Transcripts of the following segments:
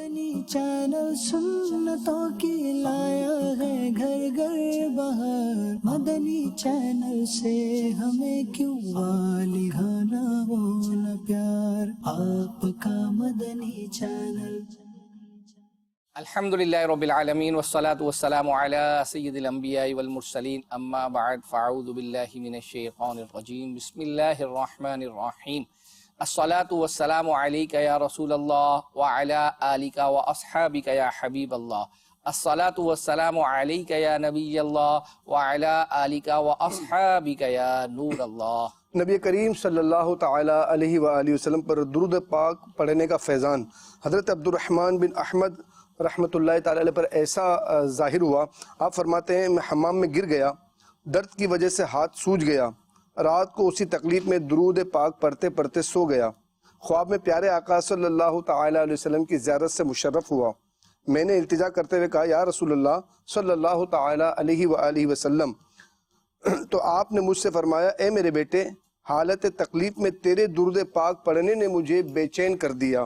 مدنی channel سنتوں کی لایا ہے گھر گھر بہار، مدنی چینل سے ہمیں کیوں والہانہ وہ نہ پیار، آپ کا مدنی چینل۔ الحمدللہ رب العالمین والصلاة والسلام علی سید الانبیاء والمرسلین، اما بعد فاعوذ باللہ من الشیطان الرجیم، بسم اللہ الرحمن الرحیم۔ الصلاة والسلام علیک یا رسول اللہ وعلی آلک واصحابک یا حبیب اللہ۔ الصلاة والسلام علیک یا نبی اللہ وعلی آلک واصحابک یا نور اللہ۔ نبی کریم صلی اللہ تعالی علیہ وآلہ وسلم پر درود پاک پڑھنے کا فیضان حضرت عبد الرحمن بن احمد رحمۃ اللہ تعالی علیہ پر ایسا ظاہر ہوا۔ آپ فرماتے ہیں میں حمام میں گر گیا، درد کی وجہ سے ہاتھ سوج گیا، رات کو اسی تکلیف میں درود پاک پڑھتے پڑھتے سو گیا۔ خواب میں پیارے آقا صلی اللہ تعالی علیہ وسلم کی زیارت سے مشرف ہوا۔ میں نے التجا کرتے ہوئے کہا یا رسول اللہ صلی اللہ تعالی علیہ وآلہ وسلم، تو آپ نے مجھ سے فرمایا اے میرے بیٹے، حالت تکلیف میں تیرے درود پاک پڑھنے نے مجھے بے چین کر دیا۔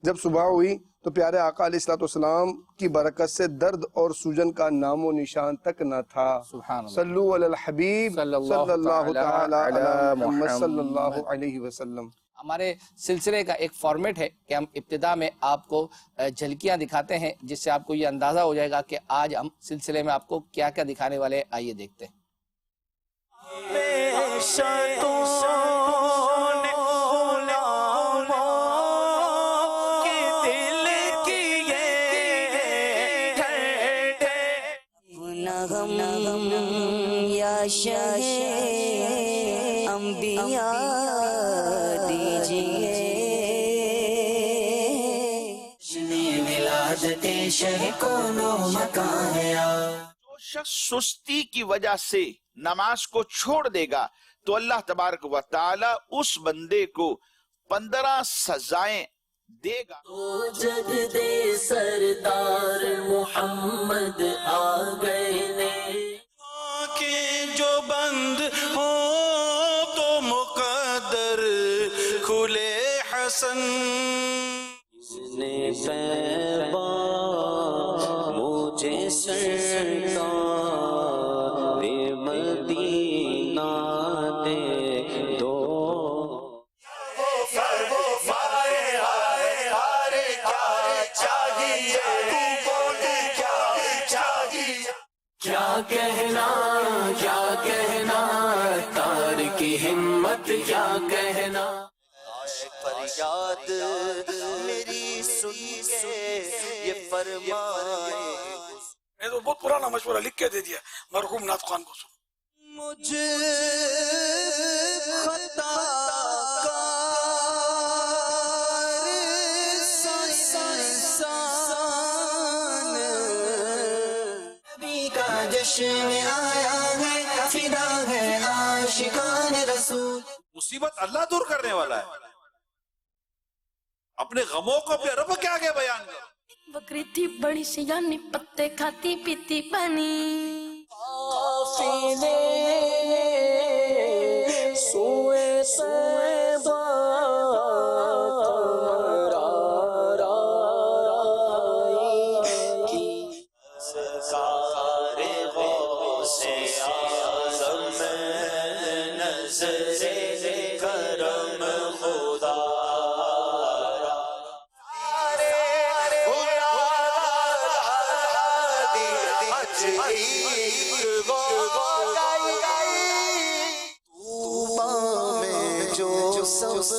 جب صبح ہوئی تو پیارے آقا علیہ السلام کی برکت سے درد اور سوجن کا نام و نشان تک نہ تھا۔ صلو علی الحبیب صلی اللہ تعالی علی محمد صلی اللہ علیہ وسلم۔ ہمارے سلسلے کا ایک فارمیٹ ہے کہ ہم ابتدا میں آپ کو جھلکیاں دکھاتے ہیں، جس سے آپ کو یہ اندازہ ہو جائے گا کہ آج ہم سلسلے میں آپ کو کیا کیا دکھانے والے ہیں۔ آئیے دیکھتے ہیں۔ یا شاہ انبیاء دیجئے ولادت شہ کونو مکان ہے۔ جو شخص سستی کی وجہ سے نماز کو چھوڑ دے گا تو اللہ تبارک و تعالی اس بندے کو 15 سزائیں دے گا۔ تو جگ دے سردار محمد آ گئے نے، جو بند ہو تو مقدر کھلے حسن، اس نے پیغام مجھے سرکار مدینہ دے دو۔ کیا کہنا تار کی ہمت، کیا کہنا فریاد میری سن کے یہ فرمائے۔ میں تو بہت پرانا مشورہ لکھ کے دے دیا مرحوم نعت خوان کو۔ مجھے خطا جشن آیا ہے، فدا ہے عاشقان رسول۔ مصیبت اللہ دور کرنے والا ہے، اپنے غموں کو اپنے رب کے آگے بیان کرو۔ بکری تھی بڑی سی یعنی پتے کھاتی پیتی پانی، سوئے سب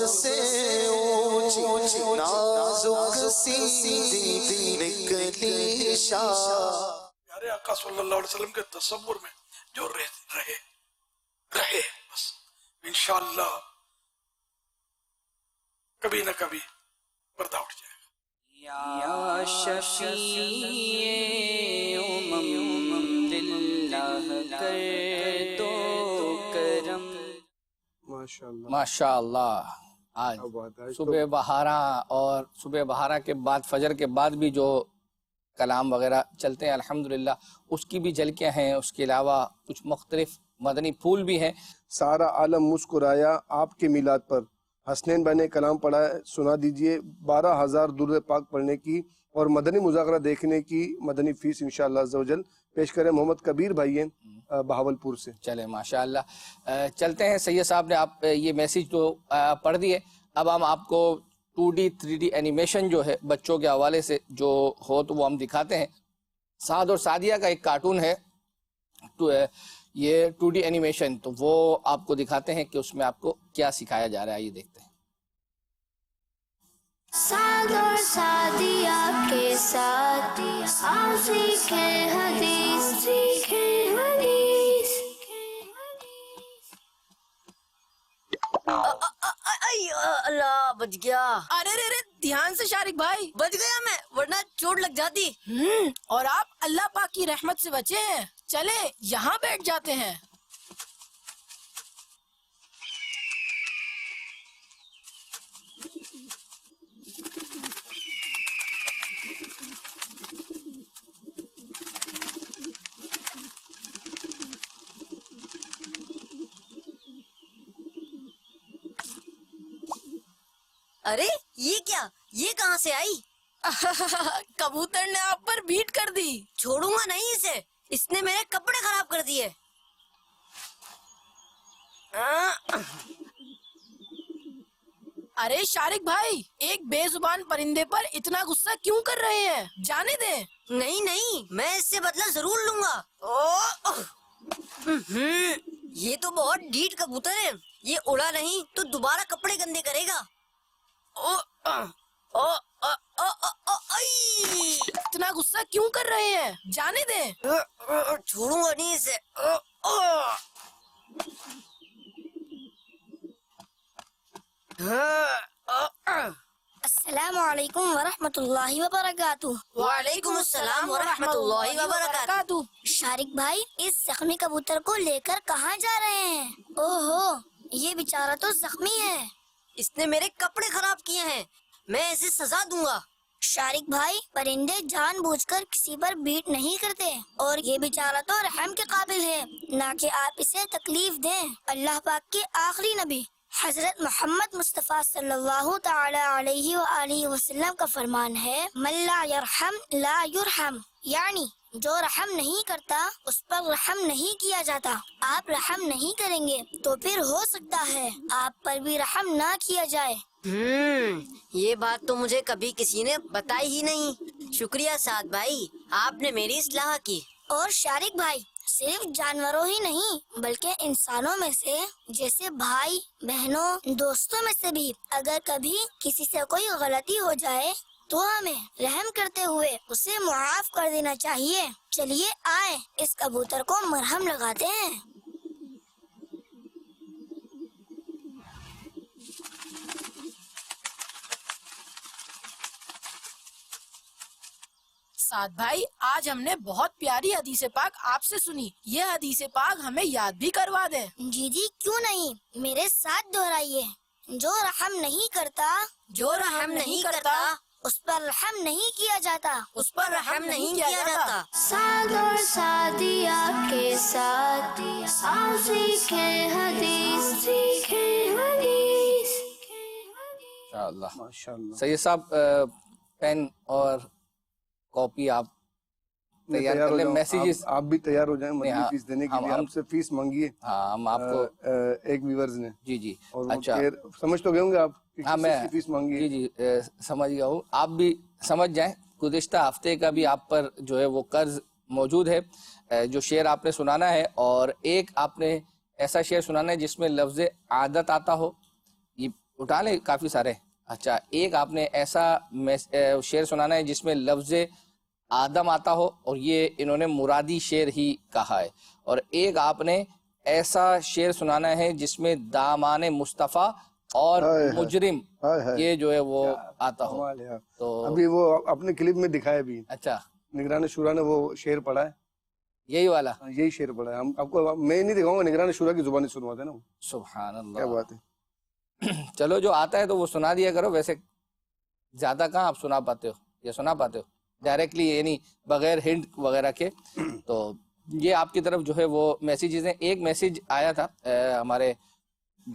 سے اونچی نازک سی نکلی شاہ۔ پیارے آقا صلی اللہ علیہ وسلم کے تصور میں جو رہے بس انشاءاللہ کبھی نہ کبھی پردہ اٹھ جائے گا۔ یا شفیع امم دلّہ کر دو کرم۔ ماشاءاللہ آج صبح بہارا اور صبح بہارا کے بعد فجر کے بعد بھی جو کلام وغیرہ چلتے ہیں الحمدللہ اس کی بھی جھلکیاں ہیں، اس کے علاوہ کچھ مختلف مدنی پھول بھی ہیں۔ سارا عالم مسکرایا آپ کے میلاد پر، حسنین بھائی نے کلام پڑھا ہے، سنا دیجئے 12,000 درود پاک پڑھنے کی اور مدنی مذاکرہ دیکھنے کی مدنی فیس انشاءاللہ عز و جل پیش کریں. محمد کبیر بھائی ہیں بہاولپور سے. چلے ماشاءاللہ. چلتے ہیں سید صاحب نے آپ یہ میسیج تو پڑھ دیے. اب ہم آپ کو 2D 3D اینیمیشن جو ہے بچوں کے حوالے سے جو ہو تو وہ ہم دکھاتے ہیں. سعد اور سعدیہ کا ایک کارٹون ہے یہ 2D اینیمیشن، تو وہ آپ کو دکھاتے ہیں کہ اس میں آپ کو کیا سکھایا جا رہا ہے. یہ دیکھتے ہیں. سعد اور سعدیہ کے ساتھ آؤ سیکھیں حدیث، سیکھیں حدیث. اللہ بچ گیا. ارے رے رے دھیان سے شارق بھائی. بچ گیا میں، ورنہ چوٹ لگ جاتی. اور آپ اللہ پاک کی رحمت سے بچے ہیں. چلے یہاں بیٹھ جاتے ہیں. ارے یہ کیا، یہ کہاں سے آئی؟ کبوتر نے آپ پر بیٹ کر دی. چھوڑوں گا نہیں اسے، اس نے میرے کپڑے خراب کر دیے. ارے شارق بھائی، ایک بے زبان پرندے پر اتنا غصہ کیوں کر رہے ہیں؟ جانے دیں. نہیں نہیں، میں اس سے بدلہ ضرور لوں گا. یہ تو بہت ڈھیٹ کبوتر ہے، یہ اڑا نہیں تو دوبارہ کپڑے گندے کرے گا. اتنا غصہ کیوں کر رہے ہیں؟ جانے دیں. چھوڑوں گا نہیں اسے. السلام علیکم ورحمۃ اللہ وبرکاتہ. وعلیکم السلام ورحمۃ اللہ وبرکاتہ. شارق بھائی، اس زخمی کبوتر کو لے کر کہاں جا رہے ہیں؟ اوہو، یہ بیچارہ تو زخمی ہے. اس نے میرے کپڑے خراب کیے ہیں، میں اسے سزا دوں گا. شارق بھائی، پرندے جان بوجھ کر کسی پر بیٹ نہیں کرتے، اور یہ بیچارہ تو رحم کے قابل ہے، نہ کہ آپ اسے تکلیف دیں. اللہ پاک کے آخری نبی حضرت محمد مصطفیٰ صلی اللہ تعالی علیہ وآلہ وسلم کا فرمان ہے، من لا یرحم لا یرحم، یعنی جو رحم نہیں کرتا اس پر رحم نہیں کیا جاتا. آپ رحم نہیں کریں گے تو پھر ہو سکتا ہے آپ پر بھی رحم نہ کیا جائے. یہ بات تو مجھے کبھی کسی نے بتائی ہی نہیں. شکریہ سعد بھائی، آپ نے میری اصلاح کی. اور شارق بھائی، صرف جانوروں ہی نہیں بلکہ انسانوں میں سے، جیسے بھائی بہنوں دوستوں میں سے بھی اگر کبھی کسی سے کوئی غلطی ہو جائے تو ہمیں رحم کرتے ہوئے اسے معاف کر دینا چاہیے. چلیے آئے اس کبوتر کو مرہم لگاتے ہیں. سعد بھائی، آج ہم نے بہت پیاری حدیث پاک آپ سے سنی. یہ حدیث پاک ہمیں یاد بھی کروا دیں. جی جی کیوں نہیں، میرے ساتھ دہرائیے. جو رحم نہیں کرتا، جو رحم نہیں کرتا اس پر رحم نہیں کیا جاتا، اس پر رحم نہیں کیا جاتا. سعد اور سعدیہ کے ساتھ آؤ سیکھیں حدیث، سیکھیں حدیث. ماشاءاللہ. سید صاحب پین اور کاپی آپ تیار کر لیں. میسیجز آپ بھی تیار ہو جائیں مدنی فیس دینے کے لیے. ہم سے فیس مانگی ہے. ہاں، ہم آپ کو ایک ویورز نے. جی جی. اور اچھا، سمجھ تو گئے ہوں گے آپ. ہاں میں فیس مانگی. جی جی سمجھ گیا ہوں. آپ بھی سمجھ جائیں. گزشتہ ہفتے کا بھی آپ پر جو ہے وہ قرض موجود ہے. جو شعر آپ نے سنانا ہے، اور ایک آپ نے ایسا شعر سنانا ہے جس میں لفظ عادت آتا ہو. یہ اٹھا لیں کافی سارے. اچھا، ایک آپ نے ایسا شعر سنانا ہے جس میں لفظ آدم آتا ہو، اور یہ انہوں نے مرادی شعر ہی کہا ہے. اور ایک آپ نے ایسا شعر سنانا ہے جس میں دامان مصطفیٰ اور مجرم یہ جو ہے وہ آتا ہو. تو ابھی وہ اپنے کلپ میں دکھایا بھی. اچھا، نگران شورا نے وہ شعر پڑھا ہے، یہی والا. یہی شعر پڑھا ہے. ہم آپ کو میں نہیں دکھاؤں گا، نگران شورا کی زبانی سنواتے نا. سبحان اللہ، کیا بات ہے. چلو جو آتا ہے تو وہ سنا دیا کرو. ویسے زیادہ کہاں آپ سنا پاتے ہو یا سنا پاتے ہو ڈائریکٹلی، یعنی بغیر ہنٹ وغیرہ کے. تو یہ آپ کی طرف جو ہے وہ میسیجز ہیں. ایک میسیج آیا تھا ہمارے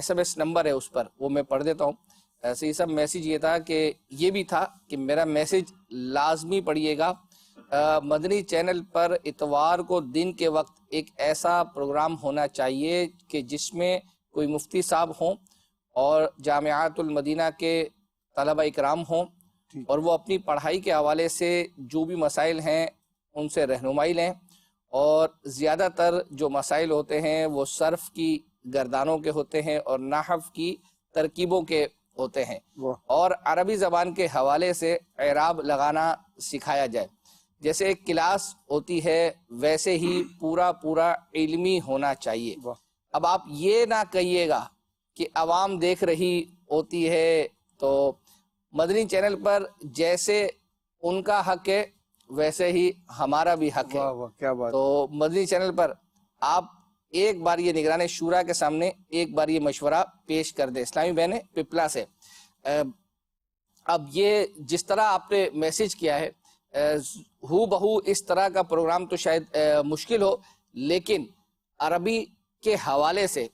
SMS نمبر ہے اس پر وہ میں پڑھ دیتا ہوں. سید صاحب میسیج یہ تھا کہ یہ بھی تھا کہ میرا میسیج لازمی پڑھیے گا. مدنی چینل پر اتوار کو دن کے وقت ایک ایسا پروگرام ہونا چاہیے کہ جس میں کوئی مفتی صاحب ہوں اور جامعات المدینہ کے طلبہ اکرام ہوں اور وہ اپنی پڑھائی کے حوالے سے جو بھی مسائل ہیں ان سے رہنمائی لیں. اور زیادہ تر جو مسائل ہوتے ہیں وہ صرف کی گردانوں کے ہوتے ہیں اور نحو کی ترکیبوں کے ہوتے ہیں اور عربی زبان کے حوالے سے اعراب لگانا سکھایا جائے. جیسے ایک کلاس ہوتی ہے ویسے ہی پورا علمی ہونا چاہیے. اب آپ یہ نہ کہیے گا کہ عوام دیکھ رہی ہوتی ہے. تو مدنی چینل پر جیسے ان کا حق ہے ویسے ہی ہمارا بھی حق ہے. کیا بات. تو مدنی چینل پر آپ ایک بار یہ نگران شورا کے سامنے ایک بار یہ مشورہ پیش کر دیں. اسلامی بہنیں پپلا سے اب یہ جس طرح آپ نے میسیج کیا ہے ہو بہو اس طرح کا پروگرام تو شاید مشکل ہو, لیکن عربی کے حوالے سے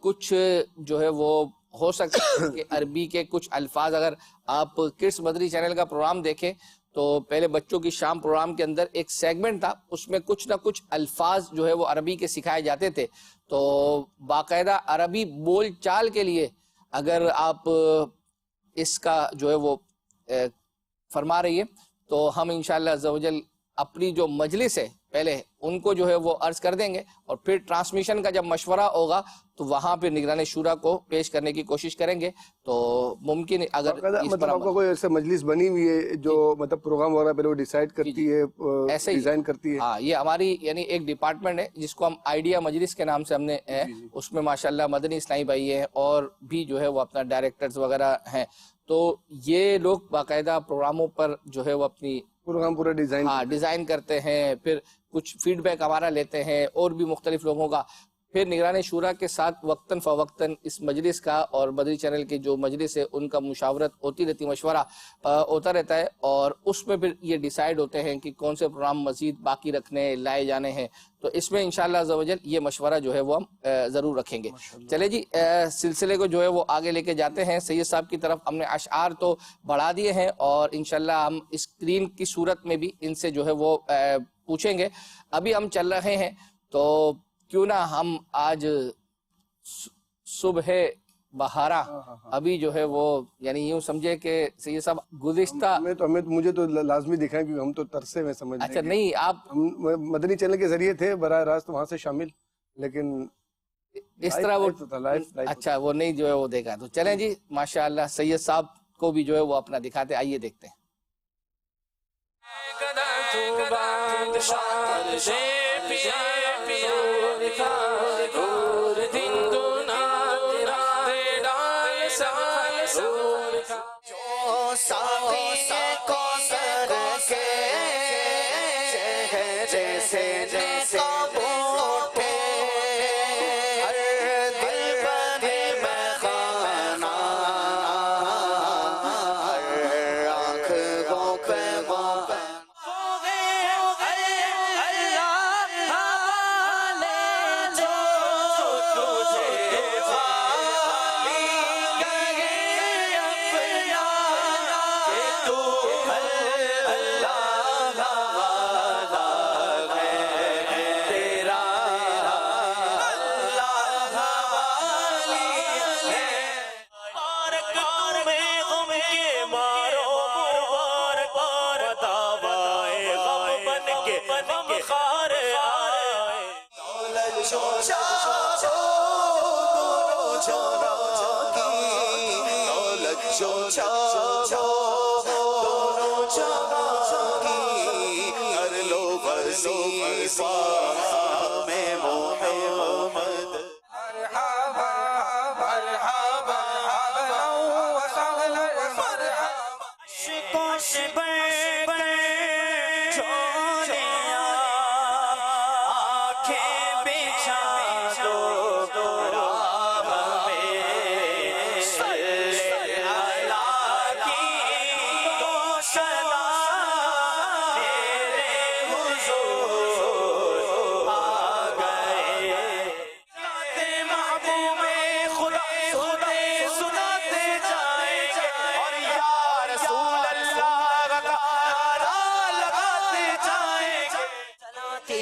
کچھ جو ہے وہ ہو سکتا ہے کہ عربی کے کچھ الفاظ, اگر آپ کڈس مدنی چینل کا پروگرام دیکھیں تو پہلے بچوں کی شام پروگرام کے اندر ایک سیگمنٹ تھا, اس میں کچھ نہ کچھ الفاظ جو ہے وہ عربی کے سکھائے جاتے تھے. تو باقاعدہ عربی بول چال کے لیے اگر آپ اس کا جو ہے وہ فرما رہی ہے تو ہم انشاءاللہ عز و جل اپنی جو مجلس ہے پہلے ان کو جو ہے وہ عرض کر دیں گے اور پھر ٹرانسمیشن کا جب مشورہ ہوگا تو وہاں پہ نگران شورا کو پیش کرنے کی کوشش کریں گے. تو ممکن اگر مطلب آپ کا کوئی ایسے مجلس بنی ہوئی ہے جو مطلب پروگرام وغیرہ پہلے وہ ڈیسائیڈ کرتی ہے, ایسے ڈیزائن کرتی ہے؟ ہاں, یہ ہماری یعنی ایک ڈپارٹمنٹ ہے جس کو ہم آئیڈیا مجلس کے نام سے ہم نے اس میں ماشاءاللہ مدنی اسلامی بھائی ہیں اور بھی جو ہے وہ اپنا ڈائریکٹرز وغیرہ ہیں. تو یہ لوگ باقاعدہ پروگراموں پر جو ہے وہ اپنی پروگرام پورا ڈیزائن کرتے ہیں, پھر کچھ فیڈ بیک ہمارا لیتے ہیں اور بھی مختلف لوگوں کا. پھر نگران شورا کے ساتھ وقتاً فوقتاً اس مجلس کا اور مدنی چینل کے جو مجلس ہے ان کا مشاورت ہوتی رہتی, مشورہ ہوتا رہتا ہے اور اس میں پھر یہ ڈیسائیڈ ہوتے ہیں کہ کون سے پروگرام مزید باقی رکھنے لائے جانے ہیں. تو اس میں انشاءاللہ عز و جل یہ مشورہ جو ہے وہ ہم ضرور رکھیں گے. چلے جی, سلسلے کو جو ہے وہ آگے لے کے جاتے ہیں. سید صاحب کی طرف ہم نے اشعار تو بڑھا دیے ہیں اور انشاءاللہ ہم اسکرین کی صورت میں بھی ان سے جو ہے وہ پوچھیں گے. ابھی ہم چل رہے ہیں تو کیوں نہ ہم آج صبح بہارا ابھی جو ہے وہ یعنی یوں سمجھے کہ سید صاحب گزشتہ مجھے تو لازمی دکھائیں کیونکہ ہم تو ترسے میں سمجھ. اچھا نہیں, آپ مدنی چینل کے ذریعے تھے براہ راست وہاں سے شامل, لیکن اس طرح وہ اچھا وہ نہیں جو ہے وہ دیکھا. تو چلیں جی ماشاءاللہ سید صاحب کو بھی جو ہے وہ اپنا دکھاتے, آئیے دیکھتے ہیں.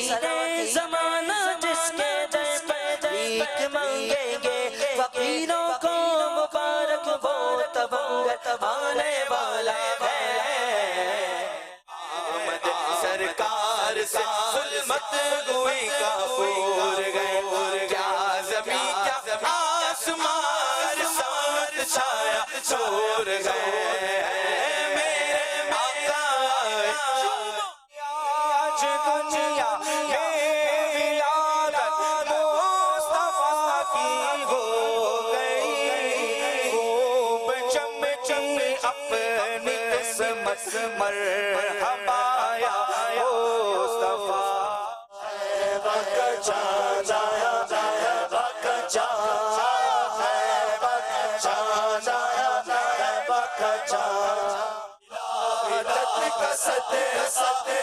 سرورِ زمانہ جس کے در پہ بھیک مانگیں گے، فقیروں کو مبارک وہ تبنگ آنے والا ہے۔ آمد سرکار سے ظلمت گوئی کافور گئے، کیا زمین کیا آسمان ساتھ چھایا چھوڑ گئے۔ میرے آقا آج دنیا میں ولادت مصطفیٰ کی ہو گئی، خوب چمچی اپنی قسمت مرحبا یا مصطفیٰ۔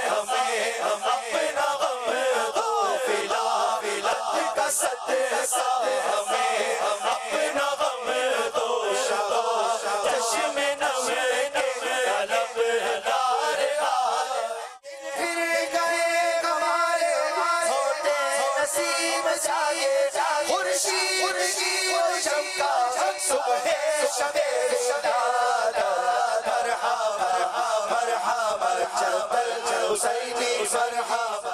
ہمیں اپنا غم دو، ولادت کا صدقہ ہمیں اپنا غم دو، چشم نم کے طلب دار پھر گئے ہمارے ہوتے نصیب جائے، خورشید کی وہ چمکا صبح شب شداد، مرحبا مرحبا جبل حسینی مرحبا،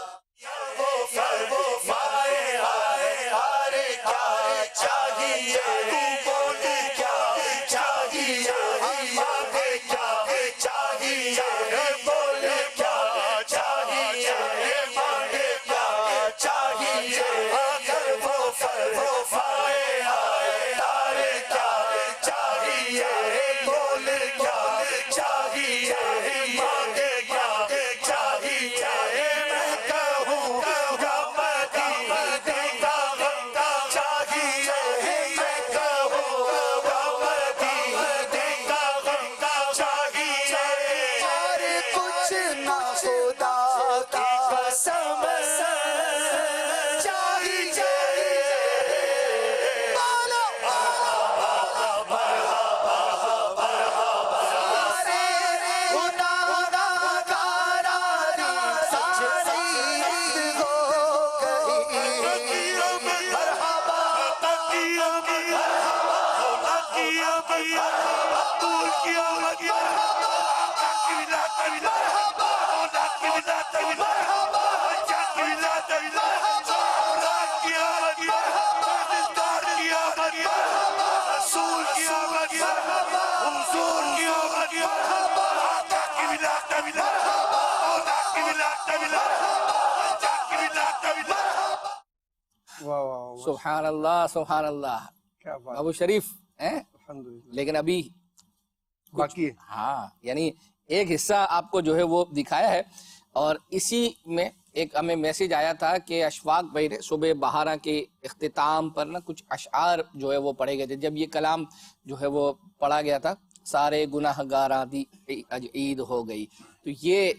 وہ مائے آئے ہارے کیا چاہیے، تو بول کیا چاہیے، مانگے کیا چاہیے، بول کیا چاہیے، مانگے کیا چاہیے، اگر وہ مائے آئے ہارے کیا چاہیے، بول کیا چاہیے، مانگے کیا چاہیے، میں کہوں گا مدینے کا غم چاہیے، میں کہوں گا مدینے کا غم چاہیے، اور کچھ نہ خدا کی قسم چاہیے، سبحان اللہ سبحان اللہ، کیا بات، ابو شریف ہیں، الحمدللہ۔ لیکن ابھی باقی ہے، ہاں یعنی ایک حصہ آپ کو جو ہے وہ دکھایا ہے، اور اسی میں ایک ہمیں میسج آیا تھا کہ اشفاق بھائی نے صبح بہارا کے اختتام پر نا کچھ اشعار جو ہے وہ پڑھے گئے تھے، جب یہ کلام جو ہے وہ پڑھا گیا تھا، سارے گناہ گاراں دی عید ہو گئی، تو یہ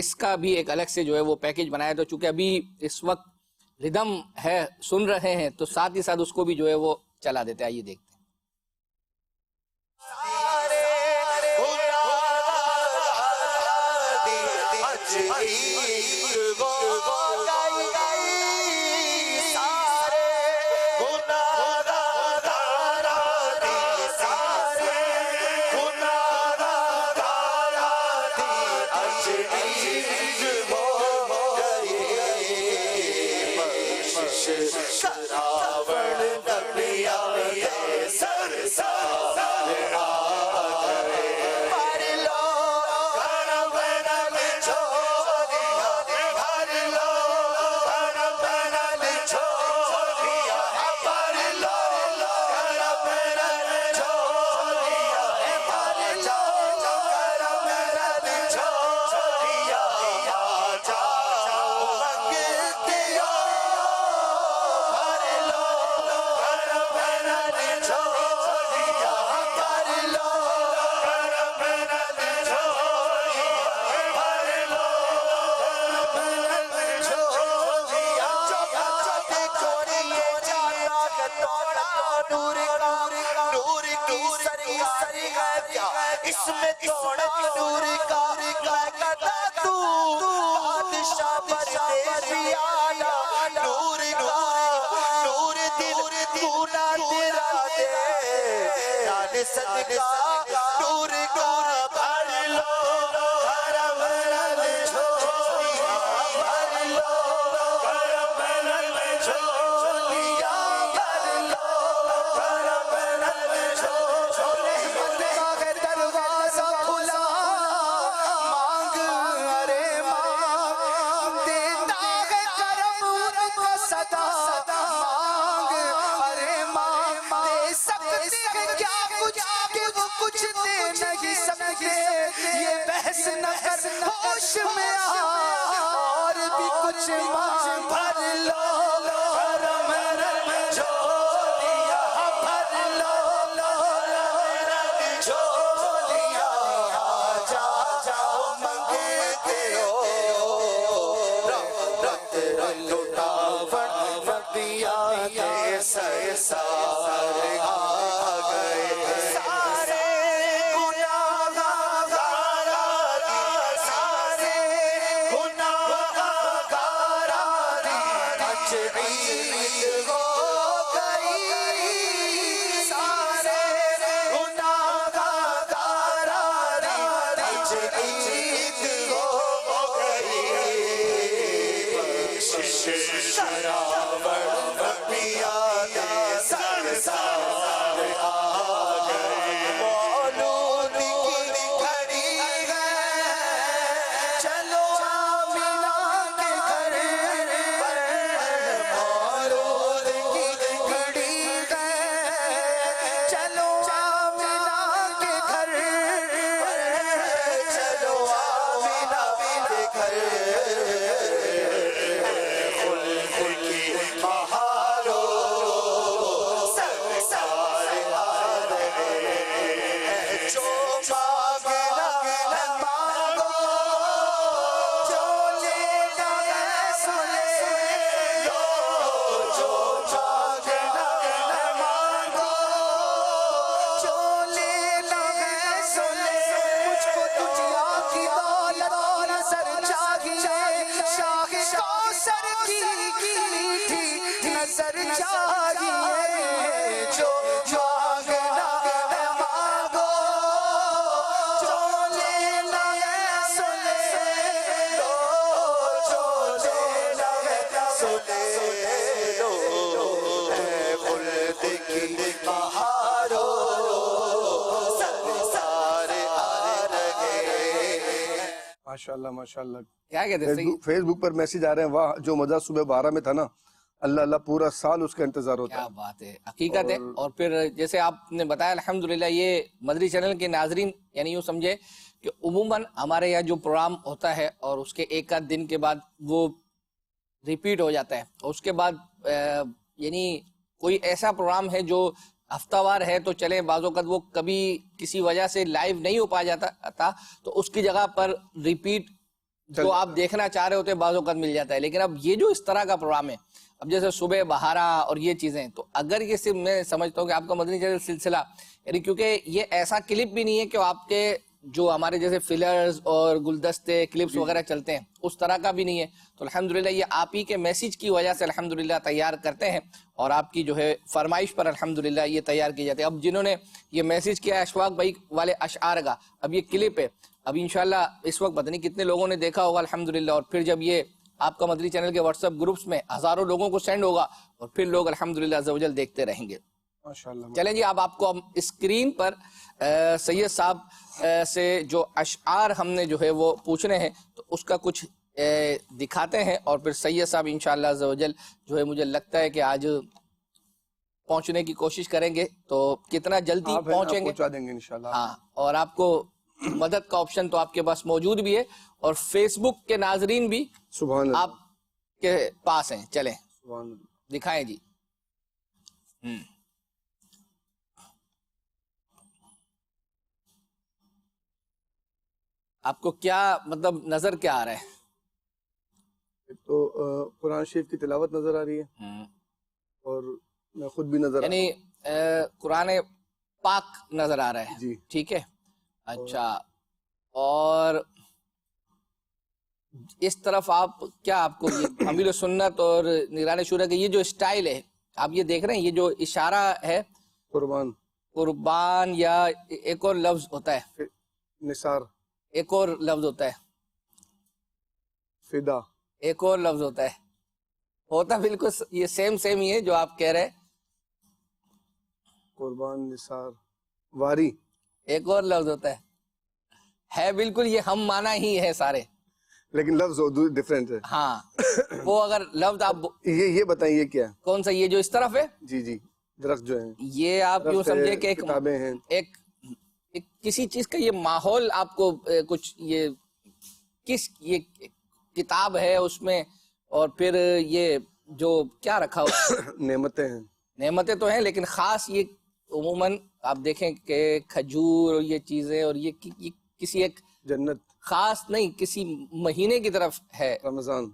اس کا بھی ایک الگ سے جو ہے وہ پیکج بنایا، تو چونکہ ابھی اس وقت ردم ہے سن رہے ہیں تو ساتھ ہی ساتھ اس کو بھی جو ہے وہ چلا دیتے ہیں، آئیے دیکھتے ہیں۔ اس میں توڑا نور کا تو بادشاہ پردیسیا صدقہ نور کا بھر لو کرم رنگ چھوڑیا بھر لو کرم رنگ چھوڑیا بھر لو کرم رنگ چھوڑیا رحمت کا دروازہ کھلا مانگ ارے مانگ دیتا ہے کرم ان کو صدا مانگ ارے مانگ دے سکتے ہیں کیا کچھ کہ وہ کچھ دے نہیں سکتے یہ بحث نہ کر ہوش میں آ اور بھی کچھ مانگ بھر لو کرم رنگ چھوڑیا بھر لو کرم رنگ چھوڑیا جاؤ منگتے ہو رت لٹا فٹیا کے سارے آ گئے سارے گناہگار سارے گناہگار آج عید ہو گئی سارے گناہگار آج عید ہو گئی شراور پیا کے سنسار آ گئے مولود کی گھڑی ہے چلو آمینہ کے گھر پر مولود کی گھڑی ہے چلو آمینہ کے گھر پر چلو آمینہ کے گھر نظر چاہیے جو مانگنا ہے مانگو جو لینا ہے سو لے لو جو لینا ہے سو لے لو اے خلد کی بہارو سارے آ رہے ماشاءاللہ ماشاءاللہ. کیا کہتے ہیں فیس بک پر میسج آ رہے ہیں واہ جو مزہ صبح 12 میں تھا نا اللہ اللہ پورا سال اس کا انتظار ہوتا کیا بات ہے حقیقت ہے. اور پھر جیسے آپ نے بتایا الحمدللہ یہ مدری چینل کے ناظرین یعنی یوں سمجھے کہ عموماً ہمارے یہاں جو پروگرام ہوتا ہے اور اس کے ایک آدھ دن کے بعد وہ ریپیٹ ہو جاتا ہے اور اس کے بعد یعنی کوئی ایسا پروگرام ہے جو ہفتہ وار ہے تو چلیں بعض اوقات وہ کبھی کسی وجہ سے لائیو نہیں ہو پا جاتا تھا تو اس کی جگہ پر ریپیٹ جو آپ دیکھنا چاہ رہے ہوتے ہیں بعض اوقات مل جاتا ہے. لیکن اب یہ جو اس طرح کا پروگرام ہے اب جیسے صبح بہارا اور یہ چیزیں تو اگر یہ صرف میں سمجھتا ہوں کہ آپ کا مدنی چینل سلسلہ یعنی کیونکہ یہ ایسا کلپ بھی نہیں ہے کہ آپ کے جو ہمارے جیسے فلرز اور گلدستے کلپس وغیرہ چلتے ہیں اس طرح کا بھی نہیں ہے تو الحمدللہ یہ آپ ہی کے میسیج کی وجہ سے الحمدللہ تیار کرتے ہیں اور آپ کی جو ہے فرمائش پر الحمدللہ یہ تیار کی جاتی ہے. اب جنہوں نے یہ میسیج کیا اشفاق بھائی والے اشعار کا اب یہ کلپ ہے اب انشاءاللہ اس وقت پتہ نہیں کتنے لوگوں نے دیکھا ہوگا الحمدللہ اور پھر جب یہ آپ کا مدری چینل کے واٹس ایپ گروپس میں ہزاروں لوگوں کو سینڈ ہوگا اور پھر لوگ الحمدللہ عزوجل دیکھتے رہیں گے. چلیں جی اب آپ کو اسکرین پر سید صاحب سے جو اشعار ہم نے جو ہے وہ پوچھنے ہیں تو اس کا کچھ دکھاتے ہیں اور پھر سید صاحب انشاءاللہ عزوجل جو ہے مجھے لگتا ہے کہ آج پہنچنے کی کوشش کریں گے تو کتنا جلدی پہنچیں گے پہنچا دیں گے انشاءاللہ. ہاں اور آپ کو مدد کا آپشن تو آپ کے پاس موجود بھی ہے اور فیس بک کے ناظرین بھی سبحان اللہ آپ کے پاس ہیں. چلیں سبحان اللہ. دکھائیں جی. آپ کو کیا مطلب نظر کیا آ رہا ہے؟ تو قرآن شریف کی تلاوت نظر آ رہی ہے اور میں خود بھی نظر یعنی قرآن پاک نظر آ رہا ہے جی ٹھیک ہے. اچھا اور اس طرف آپ کیا آپ کو یہ امیر سنت اور نگران شورا کا یہ جو اسٹائل ہے آپ یہ دیکھ رہے ہیں یہ جو اشارہ ہے قربان یا ایک اور لفظ ہوتا ہے نثار، ایک اور لفظ ہوتا ہے فدا، ایک اور لفظ ہوتا ہے، ہوتا بالکل یہ سیم ہی ہے جو آپ کہہ رہے ہیں. قربان، نثار، واری. ایک اور لفظ ہوتا ہے بالکل یہ ہم مانا ہی ہے سارے، لیکن لفظ ڈفرینٹ ہے. ہاں وہ اگر لفظ آپ یہ بتائیں یہ کیا ہے؟ کون سا؟ یہ جو اس طرف ہے، جی درخت جو ہیں، یہ آپ یوں سمجھے کہ کتابیں ہیں، ایک کسی چیز کا یہ ماحول آپ کو کچھ یہ یہ کتاب ہے اس میں، اور پھر یہ جو کیا رکھا ہو نعمتیں ہیں. نعمتیں تو ہیں لیکن خاص یہ عموماً آپ دیکھیں کہ کھجور اور یہ چیزیں، اور یہ کسی ایک جنت خاص نہیں، کسی مہینے کی طرف ہے، رمضان.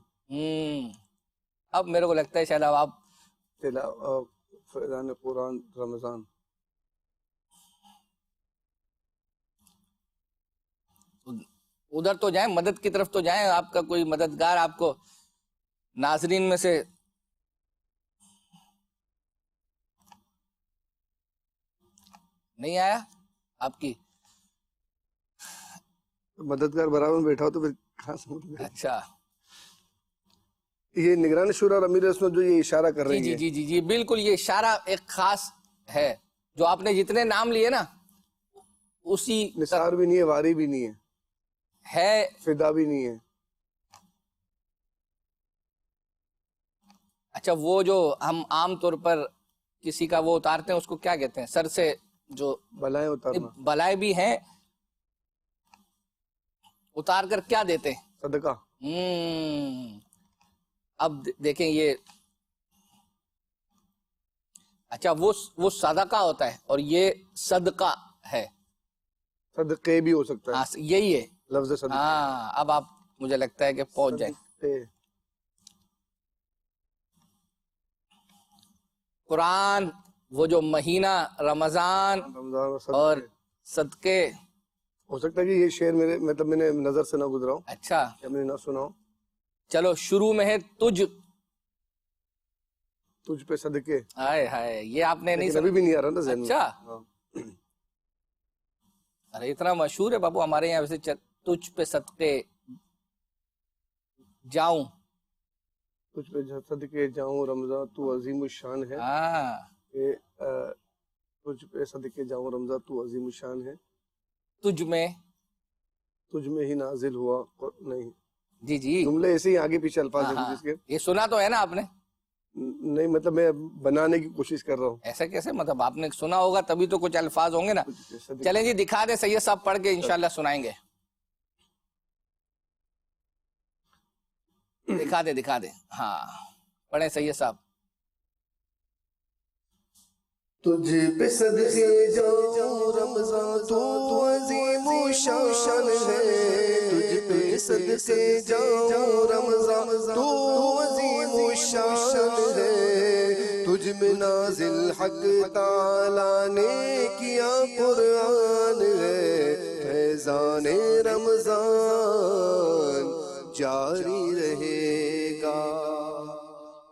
اب میرے کو لگتا ہے شاید اب آپ فیضان قرآن رمضان. ادھر تو جائیں، مدد کی طرف تو جائیں، آپ کا کوئی مددگار آپ کو ناظرین میں سے نہیں آیا آپ کی مددگار برابر بیٹھا ہو تو پھر کہاں سے؟ اچھا یہ نگران شورا اور امیر سنت جو یہ اشارہ کر رہی ہے، جی بالکل یہ اشارہ ایک خاص ہے. جو آپ نے جتنے نام لیے نا اسی نثار بھی نہیں ہے، واری بھی نہیں ہے، فدا بھی نہیں ہے. اچھا وہ جو ہم عام طور پر کسی کا وہ اتارتے ہیں اس کو کیا کہتے ہیں؟ سر سے جو بلائیں اتارنا، بلائیں بھی ہیں، اتار کر کیا دیتے ہیں؟ صدقہ. اب دیکھیں یہ اچھا وہ صدقہ ہوتا ہے اور یہ صدقہ ہے. صدقے بھی ہو سکتا ہے. ہاں یہی ہے لفظ صدقہ. ہاں اب آپ مجھے لگتا ہے کہ پہنچ جائیں. قرآن، وہ جو مہینہ رمضان اور صدقے. ہو سکتا ہے کہ یہ شعر میرے مطلب میں نے نظر سے نہ گزرا ہوں، اچھا میں نے نہ سنا ہوں. چلو شروع میں ہے تجھ پہ صدقے. ہائے یہ آپ نے نہیں ابھی بھی نہیں آ رہا نا ذہن میں. اچھا ارے اتنا مشہور ہے بابو ہمارے یہاں ویسے. تجھ پہ صدقے جاؤں، تجھ پہ صدقے جاؤں رمضان تو عظیم الشان ہے. تجھ پہ صدقے جاؤں رمضان تو عظیم الشان ہے. تجھ میں ہی نازل ہوا نہیں. جی جملے ایسے ہی آگے پیچھے الفاظ ہیں جس کے. یہ سنا تو ہے نا آپ نے؟ نہیں مطلب میں بنانے کی کوشش کر رہا ہوں. ایسا کیسے؟ مطلب آپ نے سنا ہوگا تبھی تو کچھ الفاظ ہوں گے نا. چلیں جی دکھا دیں، سید صاحب پڑھ کے انشاءاللہ سنائیں گے. دکھا دیں ہاں پڑھیں سید صاحب. تجھ پہ صدقے جاؤں رمضان تو عظیم الشان ہے. تجھ پہ صدقے جاؤں رمضان تو عظیم الشان ہے. تجھ میں نازل حق تعالیٰ نے کیا قرآن ہے. فیضان رمضان جاری رہے گا.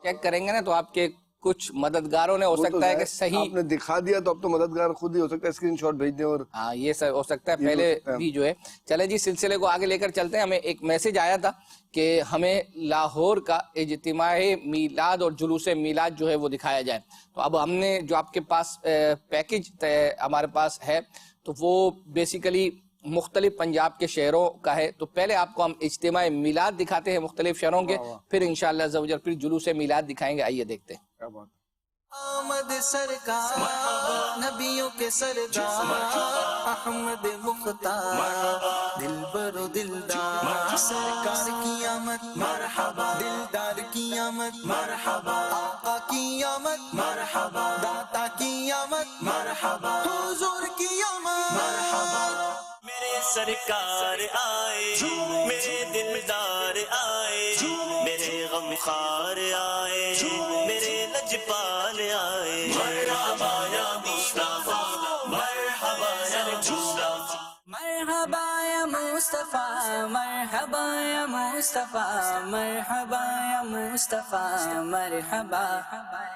چیک کریں گے نا تو آپ کے کچھ مددگاروں نے ہو سکتا ہے کہ صحیح آپ نے دکھا دیا تو اب تو مددگار خود ہی ہو سکتا ہے اسکرین شاٹ بھیج دیں. اور ہاں یہ سر ہو سکتا ہے پہلے بھی جو ہے. چلے جی سلسلے کو آگے لے کر چلتے ہیں. ہمیں ایک میسج آیا تھا کہ ہمیں لاہور کا اجتماع میلاد اور جلوس میلاد جو ہے وہ دکھایا جائے. تو اب ہم نے جو آپ کے پاس پیکج ہمارے پاس ہے تو وہ بیسیکلی مختلف پنجاب کے شہروں کا ہے. تو پہلے آپ کو ہم اجتماع میلاد دکھاتے ہیں مختلف شہروں کے، پھر انشاءاللہ عز و جل پھر جلوس میلاد دکھائیں گے. آئیے دیکھتے ہیں. آمد سرکار نبیوں کے سردار احمد مختار دلبر و دلدار. سرکار کی آمد مرحبا، دلدار کی آمد مرحبا، آقا کی آمد مرحبا، داتا کی آمد مرحبا، حضور کی آمد مرحبا. میرے سرکار آئے، میرے دلدار آئے، میرے غمخوار آئے، میرے لجپال آئے. مرحبا یا مصطفیٰ، مرحبا یا مصطفیٰ، مرحبا یا مصطفیٰ، مرحبا یا مصطفیٰ مرحبا یا مصطفیٰ مرحبا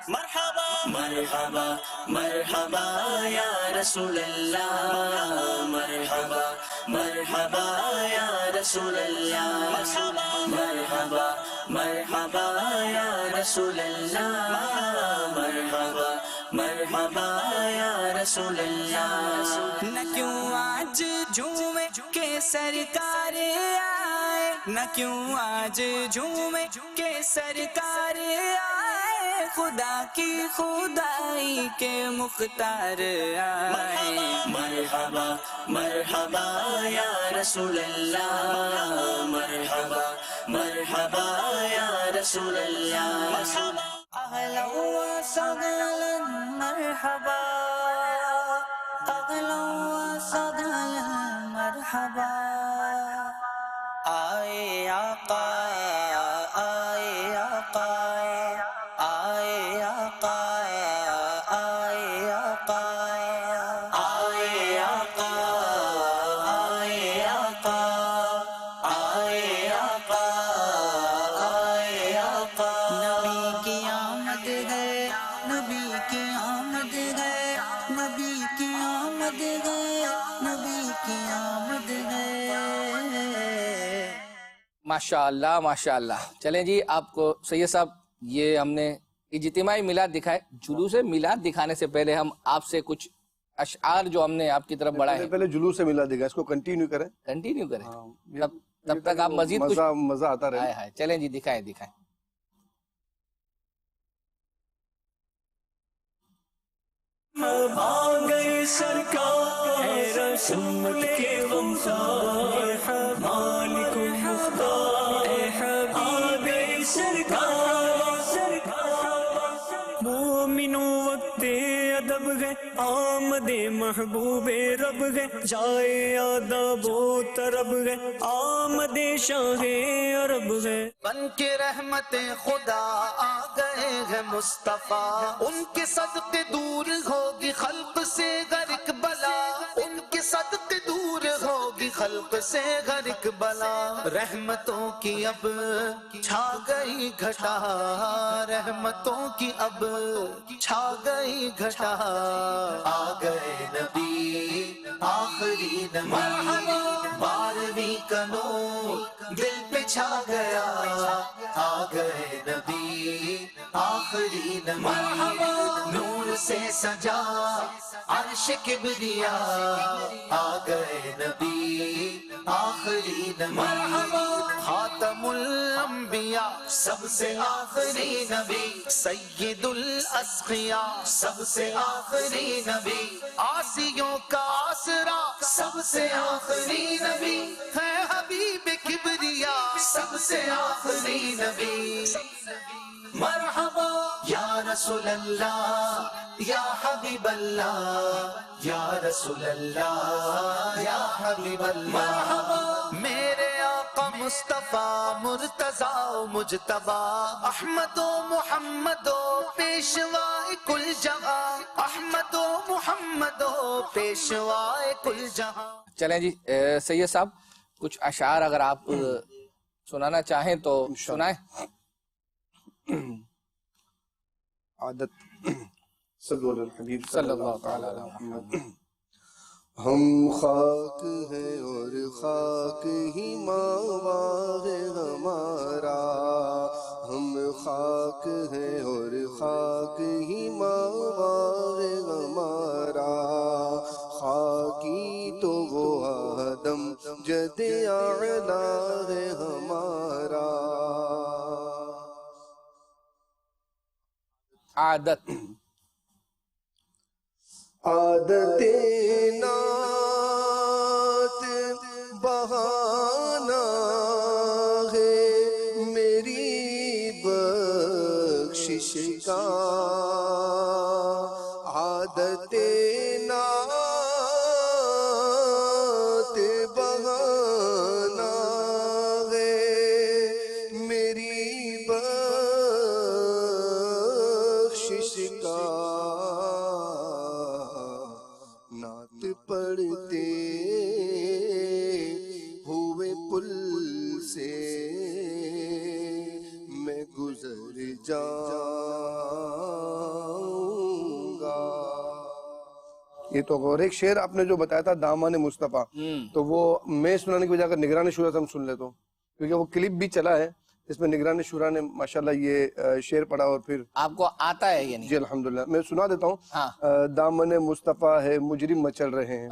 مرحبا مرحبا مرحبا یا رسول اللہ مرحبا مرحبا یا رسول اللہ مرحبا مرحبا یا رسول اللہ مرحبا مرحبا یا رسول اللہ نہ کیوں آج جھومے کہ سرکار آئے نہ کیوں آج جھومے کہ سرکار آئے خدا کی خدائی کے مختار آئے مرحبا مرحبا یا رسول اللہ مرحبا مرحبا یا رسول اللہ اہلا و سہلا مرحبا اہلا و سہلا مرحبا آئے آقا آئے آقا آئے آقا آئے آقا آئے آقا آئے آقا آئے آقا آئے آقا نبی کی آمد ہے نبی کی آمد ہے نبی کی آمد ہے نبی کی آمد ہے ماشاءاللہ ماشاءاللہ. چلیں جی، آپ کو سید صاحب یہ ہم نے اجتماعی میلاد دکھائے. جلوس میلاد دکھانے سے پہلے ہم آپ سے کچھ اشعار جو ہم نے آپ کی طرف بڑھائے پہلے جلوس میلاد دکھائے، اس کو کنٹینیو کریں تب تک آپ مزید کچھ مزہ آتا رہے. چلیں جی دکھائیں دکھائیں. آ گئے سرکار رسول کے غمزار مالک مختار آ گئے سرکار مومنوں وقت ادب ہے آمد محبوب رب ہے جائے آداب و طرب ہے آمد شاہ عرب ہے بن کے رحمت خدا آ گئے ہیں مصطفیٰ ان کے صدقے دور ہوگی خلق سے غرق بلا ان کے صدقے دور ہوگی خلق سے غرق بلا رحمتوں کی اب چھا گئی گھٹا رحمتوں کی اب چھا گئی گھٹا آ گئے نبی آخری نبی 12ویں کا نور دل پہ چھا گیا آ گئے نبی آخری نبی نور سے سجا عرش کبریا آ گئے نبی آخری نبی خاتم الانبیاء سب سے آخری نبی سید الاسقیاء سب سے آخری نبی آسیوں کا آسرا سب سے آخری نبی ہے حبیب کبریا سب سے آخری نبی مرحبا یا رسول اللہ یا حبیب اللہ یا رسول اللہ یا حبیب اللہ مرحبا میرے آقا مصطفیٰ مرتضیٰ مجتبی احمد و محمد و پیشوائے کل جہاں احمد و محمد و پیشوائے کل جہاں. چلیں جی سید صاحب کچھ اشعار اگر آپ سنانا چاہیں تو سنائیں. عادت صلی اللہ علیہ حبیب صلی اللہ تعالی علیہ محمد. ہم خاک ہیں اور خاک ہی ماوا ہے ہمارا ہم خاک ہیں اور خاک ہی ماوا ہے ہمارا خاکی تو وہ آدم جد اعلیٰ ہے ہمارا. عادت عادت نعت بہانہ ہے میری بخشش کا عادت نعت بہانہ ہے میری بخشش کا نعت جاؤں گا. یہ تو اور ایک شعر آپ نے جو بتایا تھا دامن مصطفیٰ، تو وہ میں سنانے کی وجہ اگر نگران شورا سے ہم سن لے تو، کیونکہ وہ کلپ بھی چلا ہے اس میں نگران شورا نے ماشاءاللہ یہ شعر پڑھا. اور پھر آپ کو آتا ہے یعنی؟ جی الحمدللہ میں سنا دیتا ہوں. دامن مصطفیٰ ہے مجرم مچل رہے ہیں،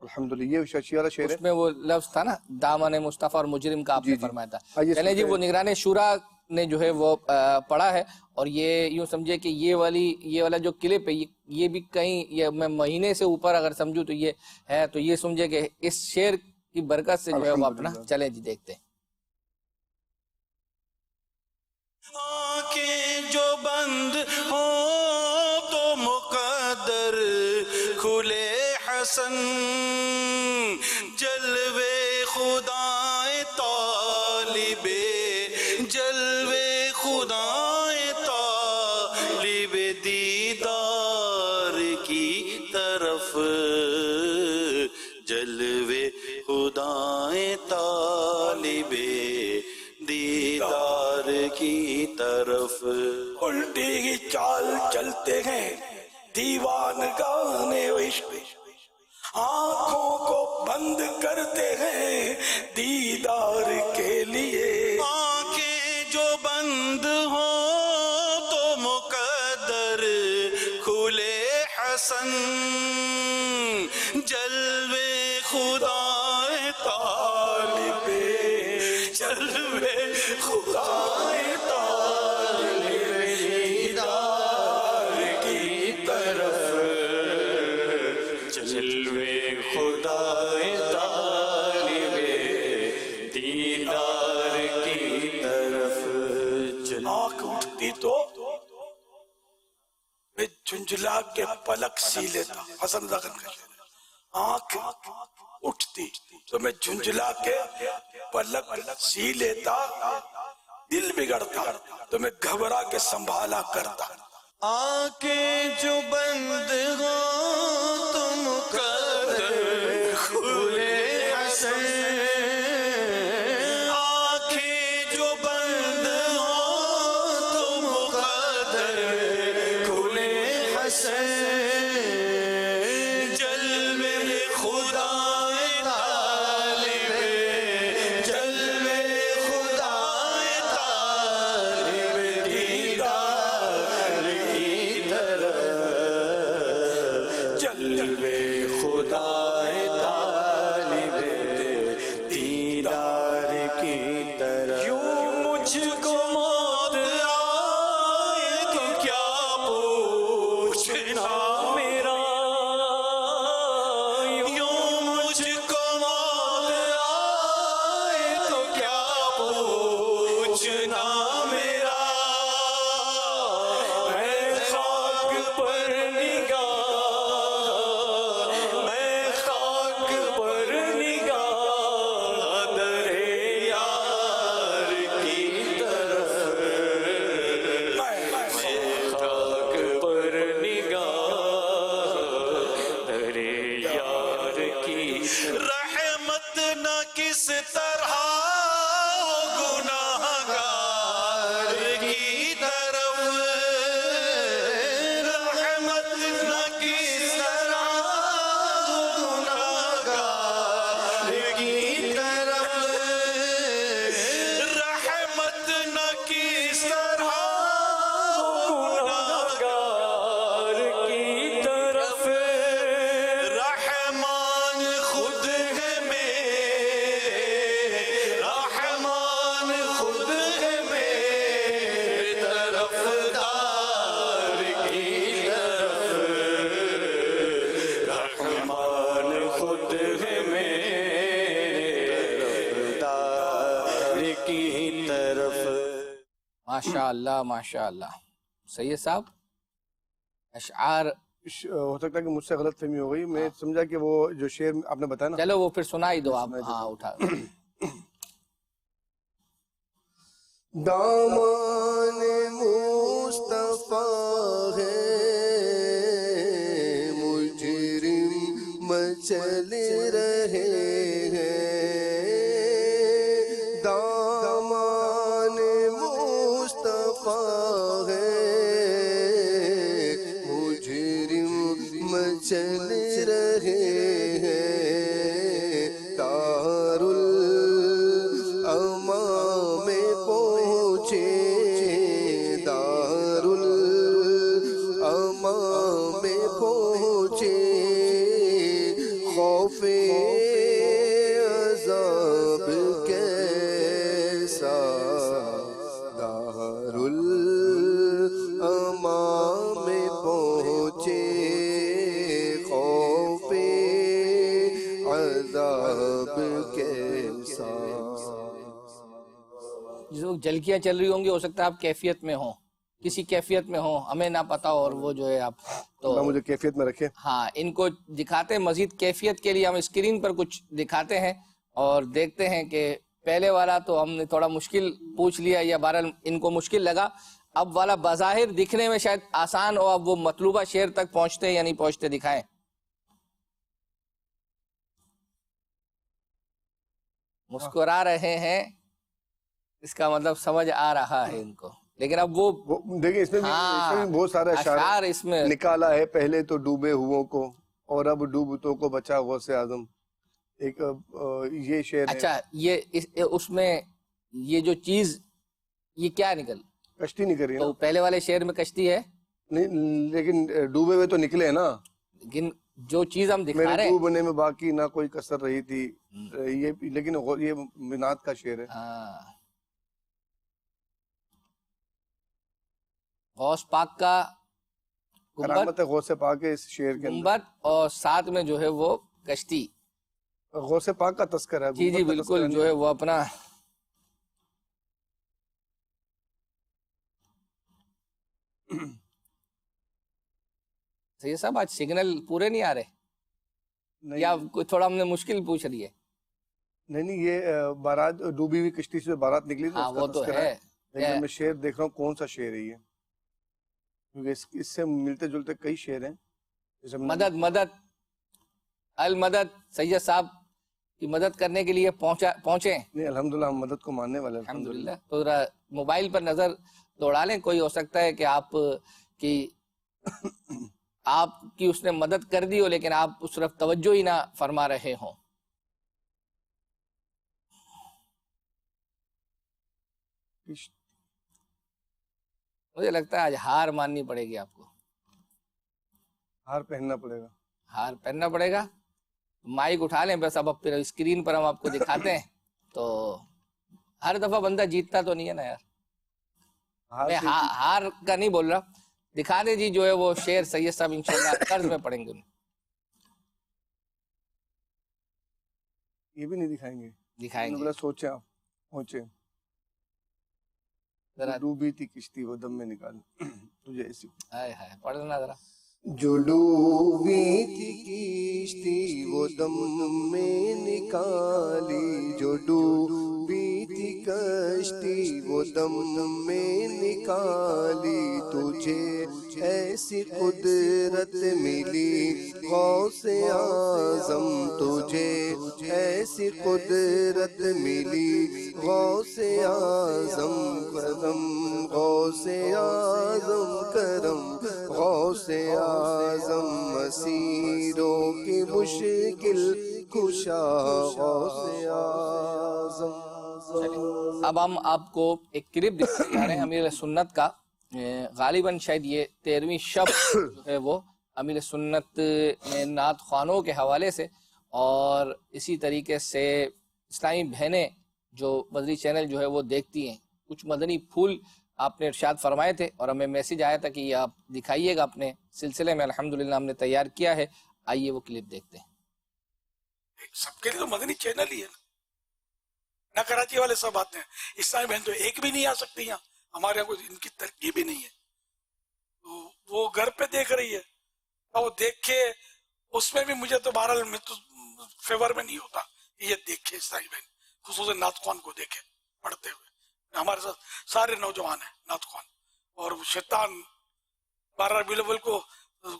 الحمدللہ یہ ششی والا شعر ہے. اس میں وہ لفظ تھا نا دامن مصطفیٰ اور مجرم کا آپ نے فرمایا تھا. چلیں جی وہ نگران شورا نے جو ہے وہ پڑھا ہے، اور یہ یوں سمجھے کہ یہ والا جو کلپ ہے یہ بھی کہیں یہ میں مہینے سے اوپر اگر سمجھوں تو یہ ہے، تو یہ سمجھے کہ اس شعر کی برکت سے جو ہے وہ اپنا چلیں جی دیکھتے ہیں. آنکھیں جو بند ہو تو مقدر کھلے حسن، جلوے خدائے طالب جلوے خدائے طالب دیدار کی طرف، جلوے خدائے طالب دیدار کی طرف. الٹی ہی چال چلتے ہیں دیوانگان عشق، آنکھوں کو بند کرتے ہیں دیدار کے لیے. آنکھیں جو بند ہو تو مقدر کھلے حسن، جلوے خدائے طالب جلوے خدائے طالب دیدار کی طرف، جلوے خدائے طالب دیدار کی طرف. آنکھ اٹھتی تو میں جھنجھلا کے پلک سی لیتا. حسن ذکر کر آنکھ اٹھتی تو میں جھنجھلا کے پلک سی لیتا، دل بگڑتا تو میں گھبرا کے سنبھالا کرتا. آنکھیں جو بند ہو تو مقدر کھلے حسن، آنکھیں جو بند ہو تو مقدر کھلے حسن، جلوے خدائے طالب جلوے خدائے طالب دیدار کی طرف، جلوے خدائے طالب دیدار کی طرف. یوں مجھ کو موت آئے تو کیا پوچھنا میرا، یوں مجھ کو موت آئے تو کیا پوچھنا میرا. میں خاک پر نگاہ میں خاک پر نگاہ در یار کی طرف، میں خاک پر نگاہ در یار کی. رحمت نہ کس طرح گناہگار کی طرف، رحمت نہ کس طرح گناہگار کی طرف، رحمت نہ کس طرح گناہگار کی طرف. رحمان خود ہے میرے، رحمان خود ہے میرے طرفدار کی طرف، رحمان خود ہے میرے طرفدار کی طرف. ماشاء اللہ ماشاء اللہ. سید صاحب اشعار ہو سکتا ہے کہ مجھ سے غلط فہمی ہو گئی، میں سمجھا کہ وہ جو شعر آپ نے بتایا نا. چلو وہ پھر سنائی دو آپ. ہاں اٹھا. دامان مصطفیٰ ہے مجرم مچل رہے ہیں، دامان مصطفیٰ جس وقت جھلکیاں چل رہی ہوں گی ہو سکتا ہے آپ کیفیت میں ہوں، کسی کیفیت میں ہوں، ہمیں نہ پتا اور وہ جو ہے آپ تو اللہ مجھے کیفیت میں رکھے. ہاں ان کو دکھاتے ہیں مزید کیفیت کے لیے، ہم اسکرین پر کچھ دکھاتے ہیں اور دیکھتے ہیں کہ پہلے والا تو ہم نے تھوڑا مشکل پوچھ لیا یا بہرحال ان کو مشکل لگا، اب والا بظاہر دکھنے میں شاید آسان ہو، اب وہ مطلوبہ شعر تک پہنچتے یا نہیں پہنچتے دکھائیں. مسکرا رہے ہیں اس کا مطلب سمجھ آ رہا ہے ان کو، لیکن اب وہ دیکھیں اس میں بھی بہت سارے اشعار اس میں نکالا ہے. پہلے تو ڈوبے ہوئوں کو اور اب ڈوبتوں کو بچا غوث اعظم، ایک یہ شعر ہے. اچھا یہ اس میں یہ جو چیز یہ کیا نکل کشتی نکل رہی ہے تو پہلے والے شعر میں کشتی ہے نہیں، لیکن ڈوبے ہوئے تو نکلے ہیں نا. لیکن جو چیز ہم دکھا میرے رہے ہیں ڈوبنے میں باقی نہ کوئی کسر رہی تھی، یہ لیکن یہ منات کا شعر ہے. غوث پاک کا کرامت ہے غوث پاک ہے اس شعر کے اندر، گنبد اور ساتھ میں جو ہے وہ کشتی. غوث پاک کا تذکرہ ہے. جی جی بالکل جو ہے وہ اپنا یہ سب آج سگنل پورے نہیں آ رہے یا کوئی تھوڑا ہم نے مشکل پوچھ رہی ہے؟ نہیں یہ بارات ڈوبی ہوئی کشتی سے بارات نکلی ہاں وہ تو ہے، لیکن میں شعر دیکھ رہا ہوں کون سا شعر ہے یہ، کیونکہ اس سے ملتے جلتے کئی شعر ہیں. مدد مدد المدد، سید صاحب کی مدد کرنے کے لیے پہنچے. نہیں الحمدللہ ہم مدد کو ماننے والے الحمدللہ. تو ذرا موبائل پر نظر دوڑا لیں، کوئی ہو سکتا ہے کہ آپ کی اس نے مدد کر دی ہو لیکن آپ اس طرف توجہ ہی نہ فرما رہے ہوں. مجھے لگتا ہے آج ہار ماننی پڑے گی آپ کو. ہار پہننا پڑے گا. ہار پہننا پڑے گا. مائک اٹھا لیں بس، اب پھر اسکرین پر ہم آپ کو دکھاتے ہیں. تو ہر دفعہ بندہ جیتتا تو نہیں ہے نا یار. میں ہار کا نہیں بول رہا، دکھا دیں جی جو ہے وہ شعر سید صاحب انشاءاللہ طرز میں پڑھیں گے. یہ بھی نہیں دکھائیں گے؟ دکھائیں گے. سوچیں آپ پہنچے ڈوبی تھی کشتی وہ دم میں نکال تجھے ایسی پڑھنا ذرا. جو ڈوبی تھی کشتی وہ دم میں نکالی، جو ڈوبی تھی کشتی وہ دم میں نکالی، تجھے ایسی قدرت ملی غوث اعظم، تجھے ایسی قدرت ملی غوث اعظم، کرم غوث اعظم کرم غوث اعظم، مسیروں کی مشکل کشا غوث اعظم. اب ہم آپ کو ایک کلپ دکھانے جا رہے ہیں امیر سنت کا. غالباً شاید یہ 13ویں شب جو ہے وہ امیر سنت میں نعت خوانوں کے حوالے سے، اور اسی طریقے سے اسلامی بہنیں جو مدنی چینل جو ہے وہ دیکھتی ہیں، کچھ مدنی پھول آپ نے ارشاد فرمائے تھے اور ہمیں میسج آیا تھا کہ یہ آپ دکھائیے گا اپنے سلسلے میں. الحمدللہ ہم نے تیار کیا ہے، آئیے وہ کلپ دیکھتے ہیں. سب کے لیے تو مدنی چینل ہی ہے نہ کراچی والے سب آتے ہیں، اسلامی بہن تو ایک بھی نہیں آ سکتی یہاں، ہمارے یہاں کوئی ان کی ترکیب ہی نہیں ہے. وہ گھر پہ دیکھ رہی ہے اور وہ دیکھے، اس میں بھی مجھے تو بہرحال میں تو فیور میں نہیں ہوتا یہ دیکھے اسلامی بہن، خصوصاً نعت خوان کو دیکھے پڑھتے ہوئے. ہمارے ساتھ سارے نوجوان ہیں نعت خوان، اور شیطان 12 ربیع الاول کو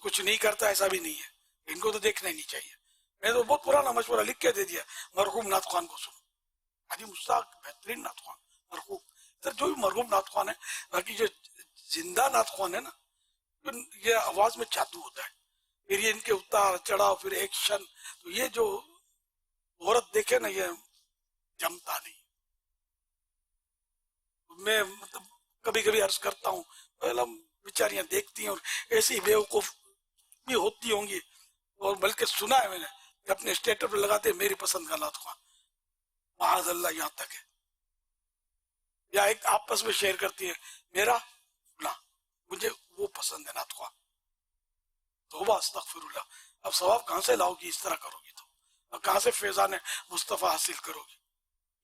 کچھ نہیں کرتا ایسا بھی نہیں ہے، ان کو تو دیکھنا ہی نہیں چاہیے. میں تو بہت پرانا مشورہ لکھ کے دے دیا، مرحوم نعت خوان کو سنو، حاجی مشتاق بہترین نعت خوان مرحوم. جو بھی مرحوم نعت خوان ہے، باقی جو زندہ نعت خوان ہے نا، یہ آواز میں جادو ہوتا ہے، پھر یہ ان کے اتار چڑھاؤ، پھر ایکشن، تو یہ جو عورت دیکھے نا یہ جمتا نہیں. میں مطلب کبھی کبھی عرض کرتا ہوں بیچاریاں دیکھتی ہیں اور ایسی بیوقوف بھی ہوتی ہوں گی، اور بلکہ سنا ہے میں نے کہ اپنے اسٹیٹس پہ لگاتے میری پسند کا نعت خوان، معاذ اللہ یہاں تک ہے. یا ایک آپس میں شیئر کرتی ہے میرا نا مجھے وہ پسند ہے نعت خوان. توبہ استغفر اللہ. اب ثواب کہاں سے لاؤ گی اس طرح کرو گی تو، اور کہاں سے فیضان مصطفیٰ حاصل کرو گی؟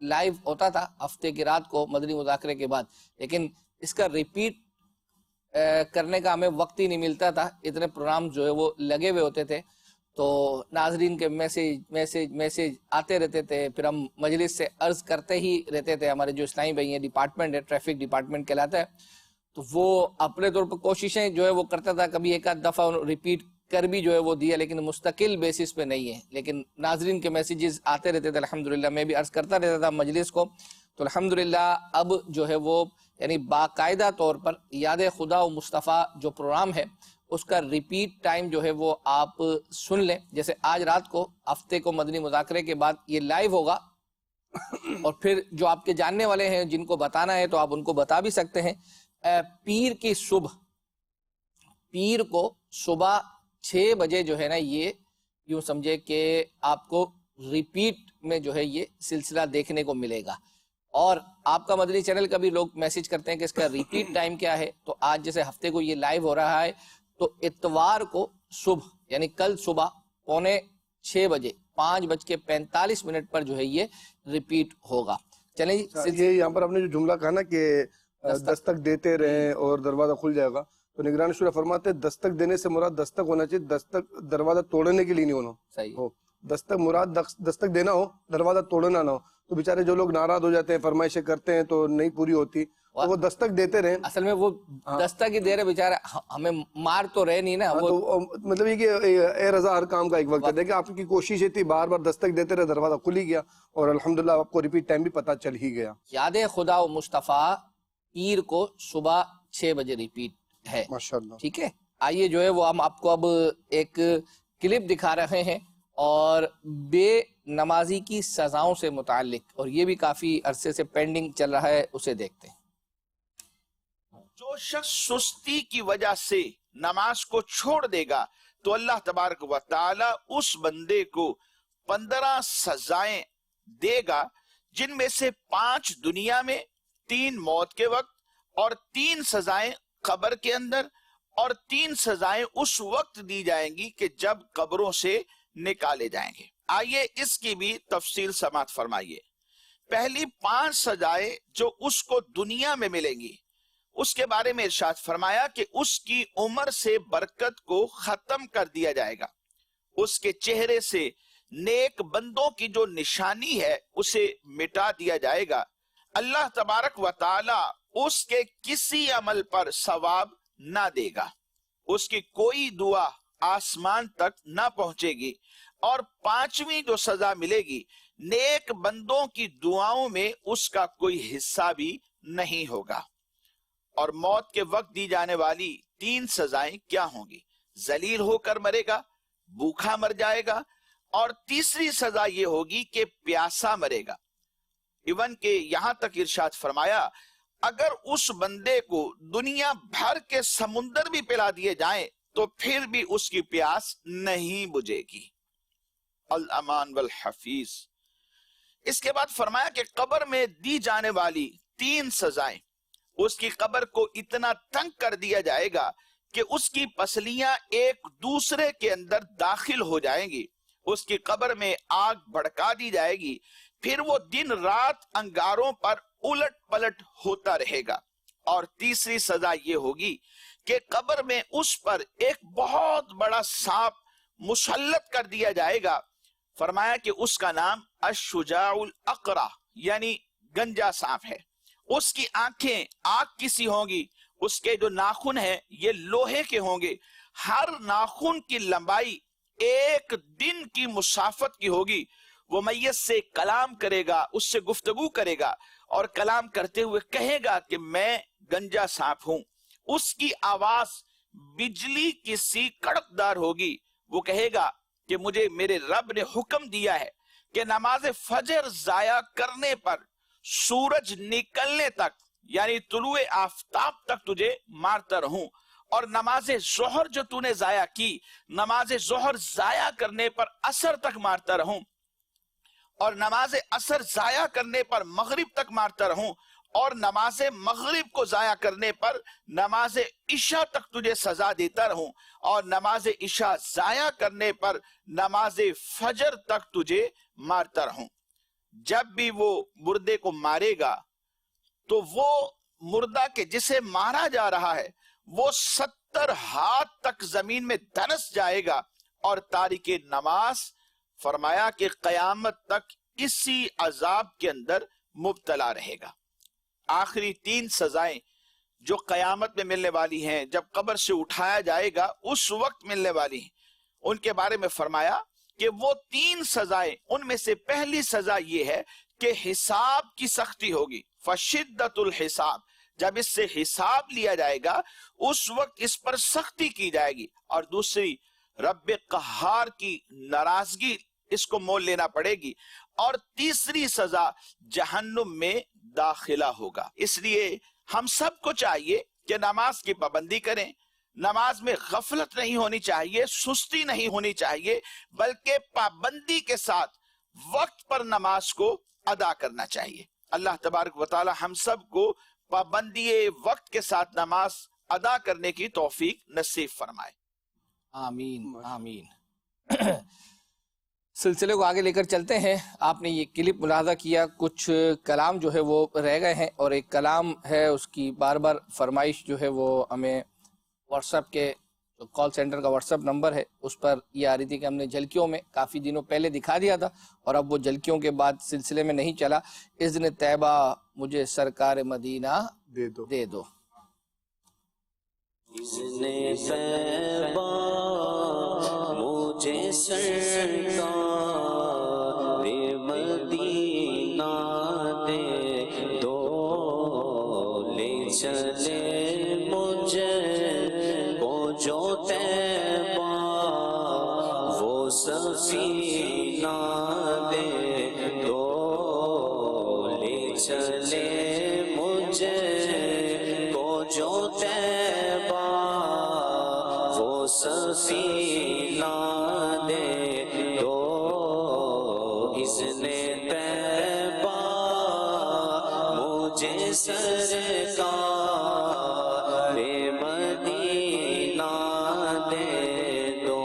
لائیو ہوتا تھا ہفتے کی رات کو مدنی مذاکرے کے بعد، لیکن اس کا ریپیٹ کرنے کا ہمیں وقت ہی نہیں ملتا تھا، اتنے پروگرام جو ہے وہ لگے ہوئے ہوتے تھے، تو ناظرین کے میسیج آتے رہتے تھے، پھر ہم مجلس سے عرض کرتے ہی رہتے تھے۔ ہمارے جو اسلامی بھائی ہیں، ڈپارٹمنٹ ہے، ٹریفک ڈپارٹمنٹ کہلاتا ہے، تو وہ اپنے طور پر کوششیں جو ہے وہ کرتا تھا، کبھی ایک آدھ دفعہ ریپیٹ کر بھی جو ہے وہ دیا، لیکن مستقل بیسس پہ نہیں ہے، لیکن ناظرین کے میسیجز آتے رہتے تھے الحمدللہ، میں بھی عرض کرتا رہتا تھا مجلس کو، تو الحمدللہ اب جو ہے وہ یعنی باقاعدہ طور پر یاد خدا و مصطفیٰ جو پروگرام ہے اس کا ریپیٹ ٹائم جو ہے وہ آپ سن لیں، جیسے آج رات کو ہفتے کو مدنی مذاکرے کے بعد یہ لائیو ہوگا، اور پھر جو آپ کے جاننے والے ہیں جن کو بتانا ہے تو آپ ان کو بتا بھی سکتے ہیں۔ پیر کی صبح، پیر کو صبح 6 بجے جو ہے نا، یہ یوں سمجھے کہ آپ کو ریپیٹ میں جو ہے یہ سلسلہ دیکھنے کو ملے گا۔ اور آپ کا مدنی چینل کا بھی لوگ میسج کرتے ہیں کہ اس کا ریپیٹ ٹائم کیا ہے، تو آج جیسے ہفتے کو یہ لائیو ہو رہا ہے تو اتوار کو صبح یعنی کل صبح 5:45 5:45 پر جو ہے یہ ریپیٹ ہوگا۔ چلیں یہ یہاں پر آپ نے جو جملہ کہا نا کہ دستک دیتے رہیں اور دروازہ کھل جائے گا، تو نگران شورا فرماتے ہیں دستک دینے سے مراد دستک ہونا چاہیے، دستک دروازہ توڑنے کے لیے نہیں ہونا۔ صحیح ہو دستک مراد دستک دینا ہو، دروازہ توڑنا نہ ہو، تو بیچارے جو لوگ ناراض ہو جاتے ہیں، فرمائشیں کرتے ہیں تو نہیں پوری ہوتی، تو وہ دستک دیتے رہیں۔ اصل میں وہ دستک ہی دے رہے بیچارے، ہمیں مار تو رہے نہیں نا، تو مطلب یہ کہ اے رضا ہر کام کا ایک وقت ہے۔ دیکھیں آپ کی کوشش یہ تھی، بار بار دستک دیتے رہے، دروازہ کھل ہی گیا، اور الحمدللہ آپ کو ریپیٹ ٹائم بھی پتہ چل ہی گیا۔ یاد خدا و مصطفیٰ پیر کو صبح 6 بجے ریپیٹ ہے، ماشاءاللہ۔ ٹھیک ہے، آئیے جو ہے وہ ہم آپ کو اب ایک کلپ دکھا رہے ہیں اور بے نمازی کی سزاؤں سے متعلق، اور یہ بھی کافی عرصے سے پینڈنگ چل رہا ہے، اسے دیکھتے ہیں۔ جو شخص سستی کی وجہ سے نماز کو چھوڑ دے گا تو اللہ تبارک و تعالی اس بندے کو 15 سزائیں دے گا، جن میں سے 5 دنیا میں، 3 موت کے وقت، اور 3 سزائیں قبر کے اندر، اور 3 سزائیں اس وقت دی جائیں گی کہ جب قبروں سے نکالے جائیں گے۔ آئیے اس کی بھی تفصیل سماعت فرمائیے۔ پہلی 5 سزائیں جو اس کو دنیا میں ملیں گی، اس کے بارے میں ارشاد فرمایا کہ اس کی عمر سے برکت کو ختم کر دیا جائے گا، اس کے چہرے سے نیک بندوں کی جو نشانی ہے اسے مٹا دیا جائے گا، اللہ تبارک و تعالی اس کے کسی عمل پر ثواب نہ دے گا، اس کی کوئی دعا آسمان تک نہ پہنچے گی، اور 5ویں جو سزا ملے گی، نیک بندوں کی دعاؤں میں اس کا کوئی حصہ بھی نہیں ہوگا۔ اور موت کے وقت دی جانے والی 3 سزائیں کیا ہوں گی؟ ذلیل ہو کر مرے گا، بھوکا مر جائے گا، اور تیسری سزا یہ ہوگی کہ پیاسا مرے گا۔ ایون کہ یہاں تک ارشاد فرمایا اگر اس بندے کو دنیا بھر کے سمندر بھی پلا دیے جائیں تو پھر بھی اس کی پیاس نہیں بجھے گی۔ الامان والحفیظ۔ اس کے بعد فرمایا کہ قبر میں دی جانے والی 3 سزائیں، اس کی قبر کو اتنا تنگ کر دیا جائے گا کہ اس کی پسلیاں ایک دوسرے کے اندر داخل ہو جائیں گی، اس کی قبر میں آگ بھڑکا دی جائے گی، پھر وہ دن رات انگاروں پر الٹ پلٹ ہوتا رہے گا۔ اور تیسری سزا یہ ہوگی کہ قبر میں اس پر ایک بہت بڑا سانپ مسلط کر دیا جائے گا۔ فرمایا کہ اس کا نام الشجاع الاقرع یعنی گنجا سانپ ہے۔ اس کی آنکھیں آگ کی سی ہوں گی، اس کے جو ناخن ہیں یہ لوہے کے ہوں گے، ہر ناخن کی لمبائی 1 دن کی مسافت کی ہوگی۔ وہ میت سے کلام کرے گا، اس سے گفتگو کرے گا، اور کلام کرتے ہوئے کہے گا کہ میں گنجا سانپ ہوں۔ اس کی آواز بجلی کی سی کڑکدار ہوگی۔ وہ کہے گا کہ مجھے میرے رب نے حکم دیا ہے کہ نماز فجر ضائع کرنے پر سورج نکلنے تک یعنی طلوع آفتاب تک تجھے مارتا رہوں، اور نماز ظہر جو تو نے ضائع کی، نماز ظہر ضائع کرنے پر عصر تک مارتا رہوں، اور نماز عصر ضائع کرنے پر مغرب تک مارتا رہوں، اور نماز مغرب کو ضائع کرنے پر نماز عشاء تک تجھے سزا دیتا رہوں، اور نماز عشاء ضائع کرنے پر نماز فجر تک تجھے مارتا رہوں۔ جب بھی وہ مردے کو مارے گا تو وہ مردہ کے جسے مارا جا رہا ہے وہ 70 ہاتھ تک زمین میں دھنس جائے گا، اور تارک نماز فرمایا کہ قیامت تک اسی عذاب کے اندر مبتلا رہے گا۔ آخری 3 سزائیں جو قیامت میں ملنے والی ہیں، جب قبر سے اٹھایا جائے گا اس وقت ملنے والی ہیں، ان کے بارے میں فرمایا کہ وہ 3 سزائیں، ان میں سے پہلی سزا یہ ہے کہ حساب کی سختی ہوگی، فشدت الحساب، جب اس سے حساب لیا جائے گا اس وقت اس پر سختی کی جائے گی، اور دوسری رب قہار کی ناراضگی اس کو مول لینا پڑے گی، اور تیسری سزا جہنم میں داخلہ ہوگا۔ اس لیے ہم سب کو چاہیے کہ نماز کی پابندی کریں، نماز میں غفلت نہیں ہونی چاہیے، سستی نہیں ہونی چاہیے، بلکہ پابندی کے ساتھ وقت پر نماز کو ادا کرنا چاہیے۔ اللہ تبارک و تعالی ہم سب کو پابندی وقت کے ساتھ نماز ادا کرنے کی توفیق نصیب فرمائے۔ آمین آمین۔ سلسلے کو آگے لے کر چلتے ہیں۔ آپ نے یہ کلپ ملاحظہ کیا، کچھ کلام جو ہے وہ رہ گئے ہیں، اور ایک کلام ہے اس کی بار بار فرمائش جو ہے وہ ہمیں واٹس ایپ کے کال سینٹر کا واٹس ایپ نمبر ہے اس پر یہ آ رہی تھی کہ ہم نے جھلکیوں میں کافی دنوں پہلے دکھا دیا تھا، اور اب وہ جھلکیوں کے بعد سلسلے میں نہیں چلا۔ اذن طیبہ مجھے سرکار مدینہ دے دو۔ اذن طیبہ مجھے سرکار مدینہ دے دو، لے چلے مجھے کو جو طیبہ وہ سفینہ دے دو، لے چلے مجھے کو جو طیبہ وہ سفینہ دے دو، اذن طیبہ مجھے سرکار مدینہ دے دو،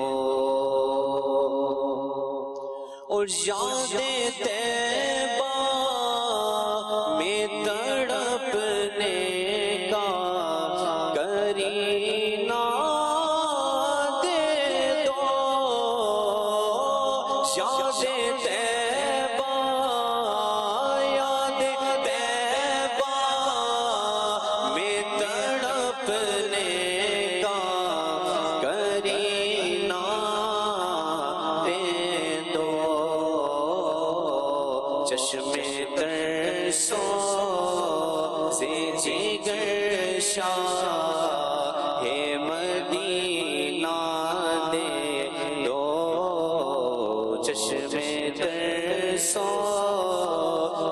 اور یاد طیبہ میں تڑپنے کا کرینہ دے دو، یاد طیبہ یاد طیبہ میں تڑپنے کا کرینہ دے دو، چشم ترسوں سے جگر شاہ مدینہ دے دو، چشم ترسوں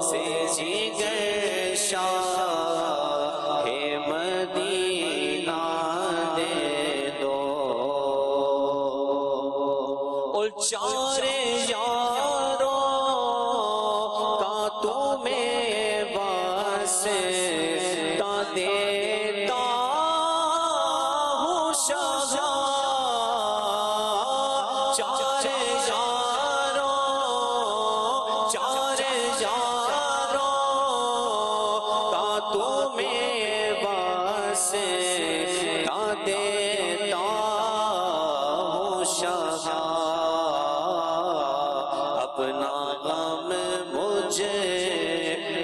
سے جگر شاہ مدینہ دے دو، اور چار یاروں کا تمہیں واسطہ دیتا ہوں شاہ، چار یاروں کا تمہیں واسطہ دیتا ہوں شاہ، اپنا غم مجھے،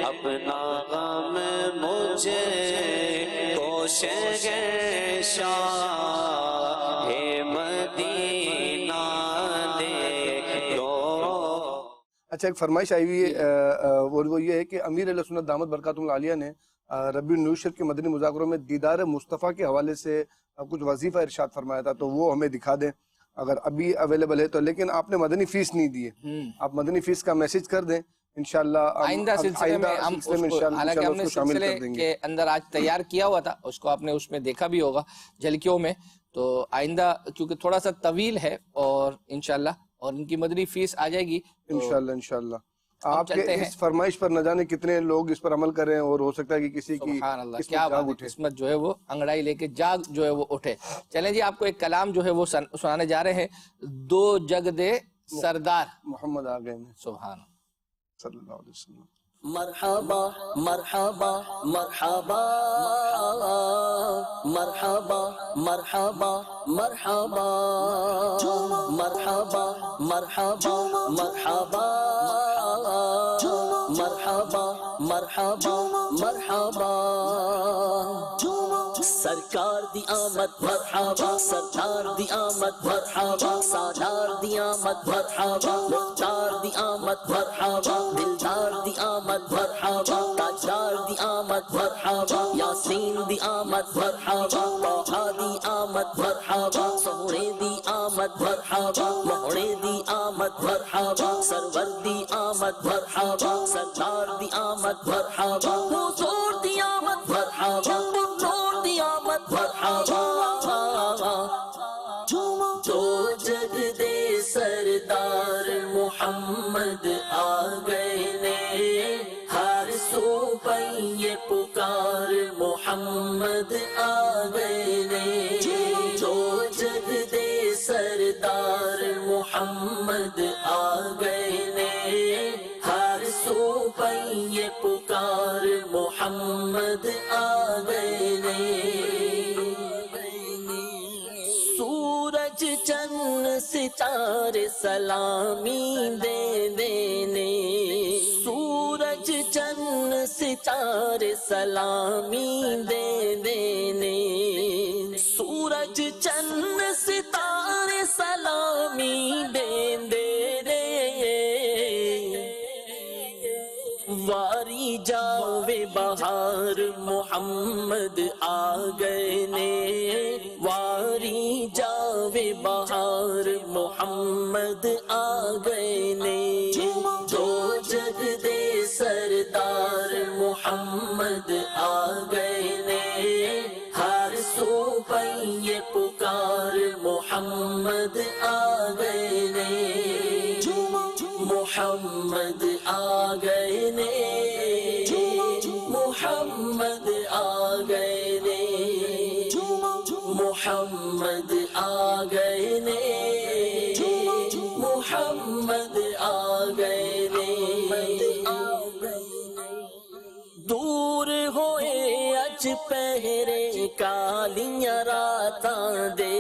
اپنا غم مجھے کو شہر شاہ مدینہ دے دو۔ اچھا، ایک فرمائش آئی ہوئی ہے اور وہ یہ ہے کہ امیر اہل سنت دامت برکاتہم العالیہ نے ربیع النور شریف کے مدنی مذاکروں میں دیدار مصطفیٰ کے حوالے سے کچھ وظیفہ ارشاد فرمایا تھا، تو وہ ہمیں دکھا دیں اگر ابھی اویلیبل ہے تو، لیکن آپ نے مدنی فیس نہیں دی ہے، آپ مدنی فیس کا میسج کر دیں انشاءاللہ۔ آئندہ سلسلے میں ہم حالانکہ ہم نے سلسلے کے اندر آج تیار کیا ہوا تھا، اس کو آپ نے اس میں دیکھا بھی ہوگا جھلکیوں میں، تو آئندہ چونکہ تھوڑا سا طویل ہے اور انشاءاللہ اور ان کی مدنی فیس آ جائے گی انشاءاللہ۔ آپ کے اس فرمائش پر نہ جانے کتنے لوگ اس پر عمل کریں، اور ہو سکتا ہے کہ کسی کی سبحان اللہ، کیا بات ہے، قسمت جو ہے وہ انگڑائی لے کے جاگ جو ہے وہ اٹھے۔ چلیں جی، آپ کو ایک کلام جو ہے وہ سنانے جا رہے ہیں، دو جگ دے سردار محمد آ گئے۔ سبحان اللہ۔ صلی اللہ علیہ وسلم. مرحبا مرحبا مرحبا مرحبا مرحبا مرحبا مرحبا مرحبا مرحبا مرحبا مرحبا مرحبا سرکار دی آمد مرحبا سردار دی آمد مرحبا سالار دی آمد مرحبا مختار دی آمد مرحبا دلدار دی آمد مرحبا تاجدار دی آمد مرحبا یاسین دی آمد مرحبا طه دی آمد مرحبا سہرے دی آمد مرحبا مہرے دی آمد مرحبا سرور دی آمد مرحبا سردار دی آمد مرحبا حضور دی آمد مرحبا نور دی آمد مرحبا جو جگ دے سردار محمد آ گئے نے ہر سو پہ پکار محمد آ گئے نے جو جگ دے سردار محمد آ گئے نے ہر سو پہ پکار محمد آ گئے نے سورج چند ستارے سلامی دے دینے سورج چند ستارے سلامی دے دینے سورج چند ستارے سلامی دے دینے واری جاوے بہار محمد آ گئے نے واری جاوے بہار محمد آ گئے نے جو جگ دے سردار محمد آ گئے نے ہر سو پہ پکار محمد آ گئے نے محمد آ گئے نے محمد آ گئے نے محمد آ گئے نے محمد آ گئے نے دور ہوئے اج پہرے کالیاں راتاں دے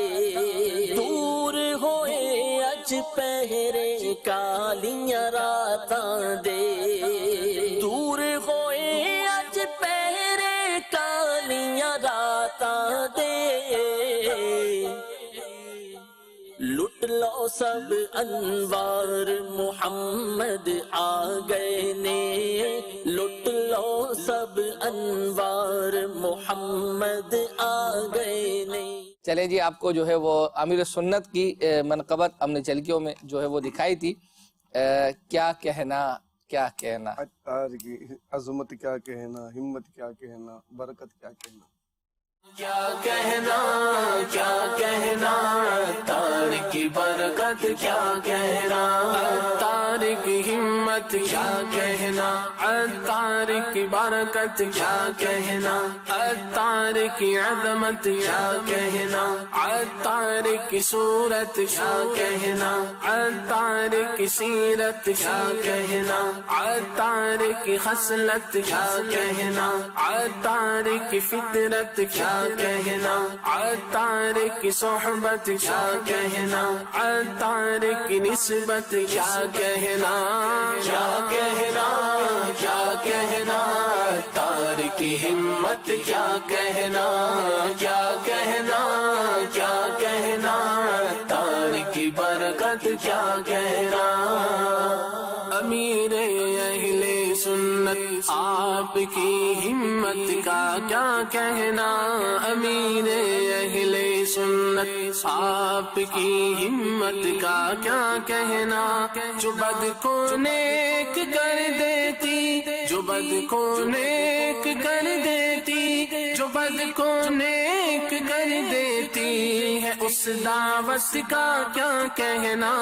دور ہوئے اج پہرے کالیاں راتاں دے دور ہوئے اج پہرے کالیاں راتاں دے لٹ لو سب انوار محمد آ گئے نے لٹ لو سب انوار محمد آ گئے نے. چلیں جی، آپ کو جو ہے وہ امیر سنت کی منقبت ہم نے چلکیوں میں جو ہے وہ دکھائی تھی. کیا کہنا کیا کہنا، عطار کی عظمت کیا کہنا، ہمت کیا کہنا، برکت کیا کہنا. کیا کہنا عطار کی برکت کیا کہنا، عطار کی ہمت کیا کہنا، عطار کی برکت کیا کہنا، عطار کی عظمت کیا کہنا، عطار کی صورت کیا کہنا، عطار کی سیرت کیا کہنا، عطار کی خصلت کیا کہنا، عطار کی فطرت کیا کہنا، عطار کی صحبت کیا کہنا، عطار کی نسبت کیا کہنا، کیا کہنا کیا کہنا، عطار کی ہمت کیا کہنا، کیا کہنا کیا کہنا، عطار کی برکت کیا کہنا. امیر اہل سنت آپ کی ہمت کا کیا کہنا، امیر اہل سنت آپ کی ہمت کا کیا کہنا. جو بد کو نیک کر دیتی، جو بد کو نیک کر دیتی، جو بد کو نیک کر دیتی ہے، اس دعوت کا کیا کہنا،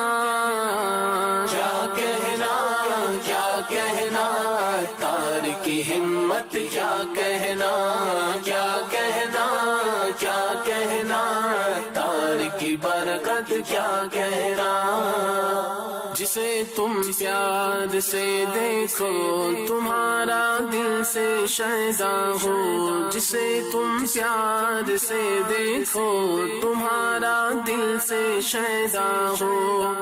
کیا کہنا کیا کہنا، عطار کی ہمت کیا کہنا، کیا کہنا کیا کہنا، عطار کی برکت کیا کہنا. جسے تم پیار سے دیکھو تمہارا دل سے شیدا ہو، جسے تم پیار سے دیکھو تمہارا دل سے شیدا ہو،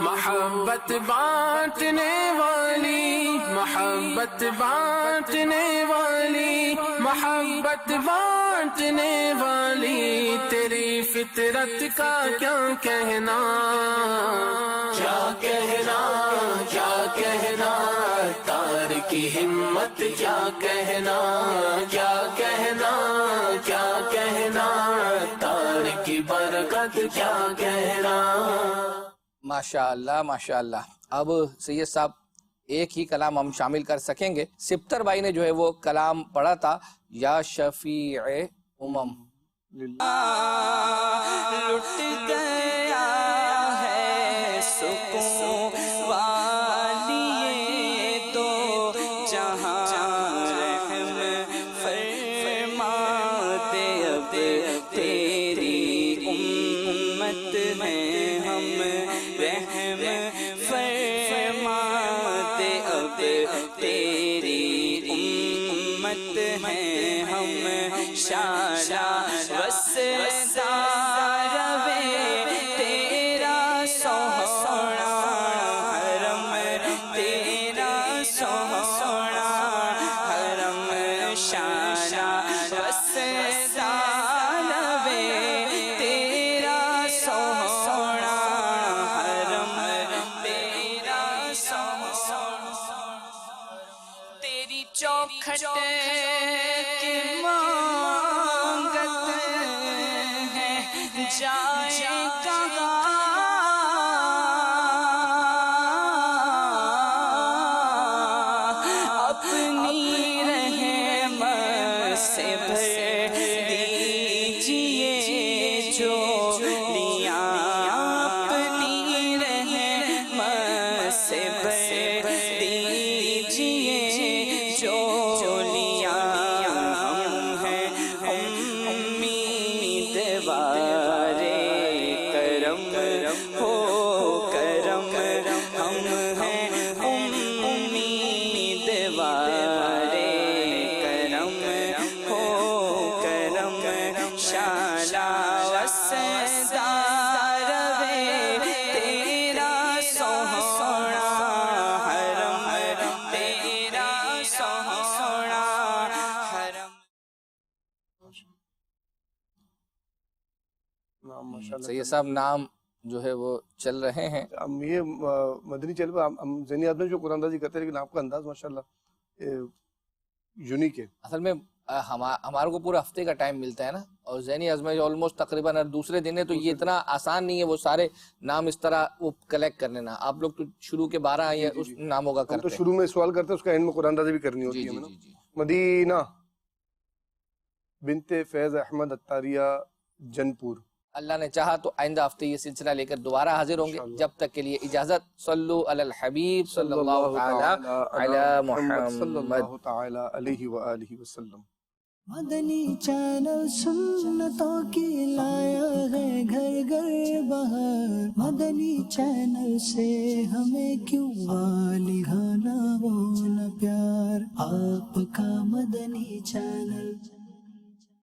محبت بانٹنے والی، محبت بانٹنے والی، محبت بانٹنے والی، تیری فطرت کا کیا کہنا، کیا کہنا، کیا کہنا، تار کی ہمت کیا کہنا، کیا کہنا، کیا کہنا، تار کی برکت کیا کہنا۔ ماشاء اللہ ماشاء اللہ۔ اب سید صاحب ایک ہی کلام ہم شامل کر سکیں گے۔ سپتر بھائی نے جو ہے وہ کلام پڑھا تھا، یا شفیع امم۔ لٹ گیا ہے سکون والی تو جہاں رحم فرما دے، اب تیری امت میں ہم رحم فرما دے، اب تیری امت میں ہم شالا وسدار وے تیرا سونا حرم، تیرا سونا حرم، شالا وسدار وے تیرا سونا حرم، تیرا سونا، تیری چوکھٹ کی مانگت ہے جائے کہاں، اپنی رحمت سے بھر دیجئے جھولیاں، اپنی رحمت سے بھر دیجئے جھولیاں، ہم ہیں امید والے کرم ہو کرم، ہم ہیں امید والے کرم ہو کرم، شالا وسدار وے تیرا سونا حرم، تیرا سونا حرم۔ سید صاحب نام جو ہے وہ چل رہے ہیں، ہم یہ مدنی چینل پہ ہم ذہنی آدمی جو قرآن اندازی کرتے ہیں، لیکن آپ کا انداز ماشاءاللہ یونیک ہے۔ اصل میں ہمارے کو پورا ہفتے کا ٹائم ملتا ہے نا، اور ذہنی ازمائش آلموسٹ تقریباً ہر دوسرے دن ہے، تو یہ اتنا آسان نہیں ہے وہ سارے نام اس طرح وہ کلیکٹ کر لینا۔ آپ لوگ تو شروع کے 12 یا اس ناموں کا ہم کرتے تو ہیں، شروع میں سوال کرتے ہیں، اس کا اینڈ میں قرآن اندازی بھی کرنی ہوتی ہے ہمیں نا۔ مدینہ بنت فیض احمد اتاریہ جنپور۔ اللہ نے چاہا تو آئندہ ہفتے یہ سلسلہ لے کر دوبارہ حاضر ہوں گے، جب تک کے لیے اجازت۔ صلو علی الحبیب صلی اللہ تعالی علی محمد صلی اللہ تعالی علیہ وآلہ وسلم۔ مدنی چینل سنتوں کی لایا ہے گھر گھر بہار، مدنی چینل سے ہمیں کیوں لگانا وہ نہ پیار، آپ کا مدنی چینل۔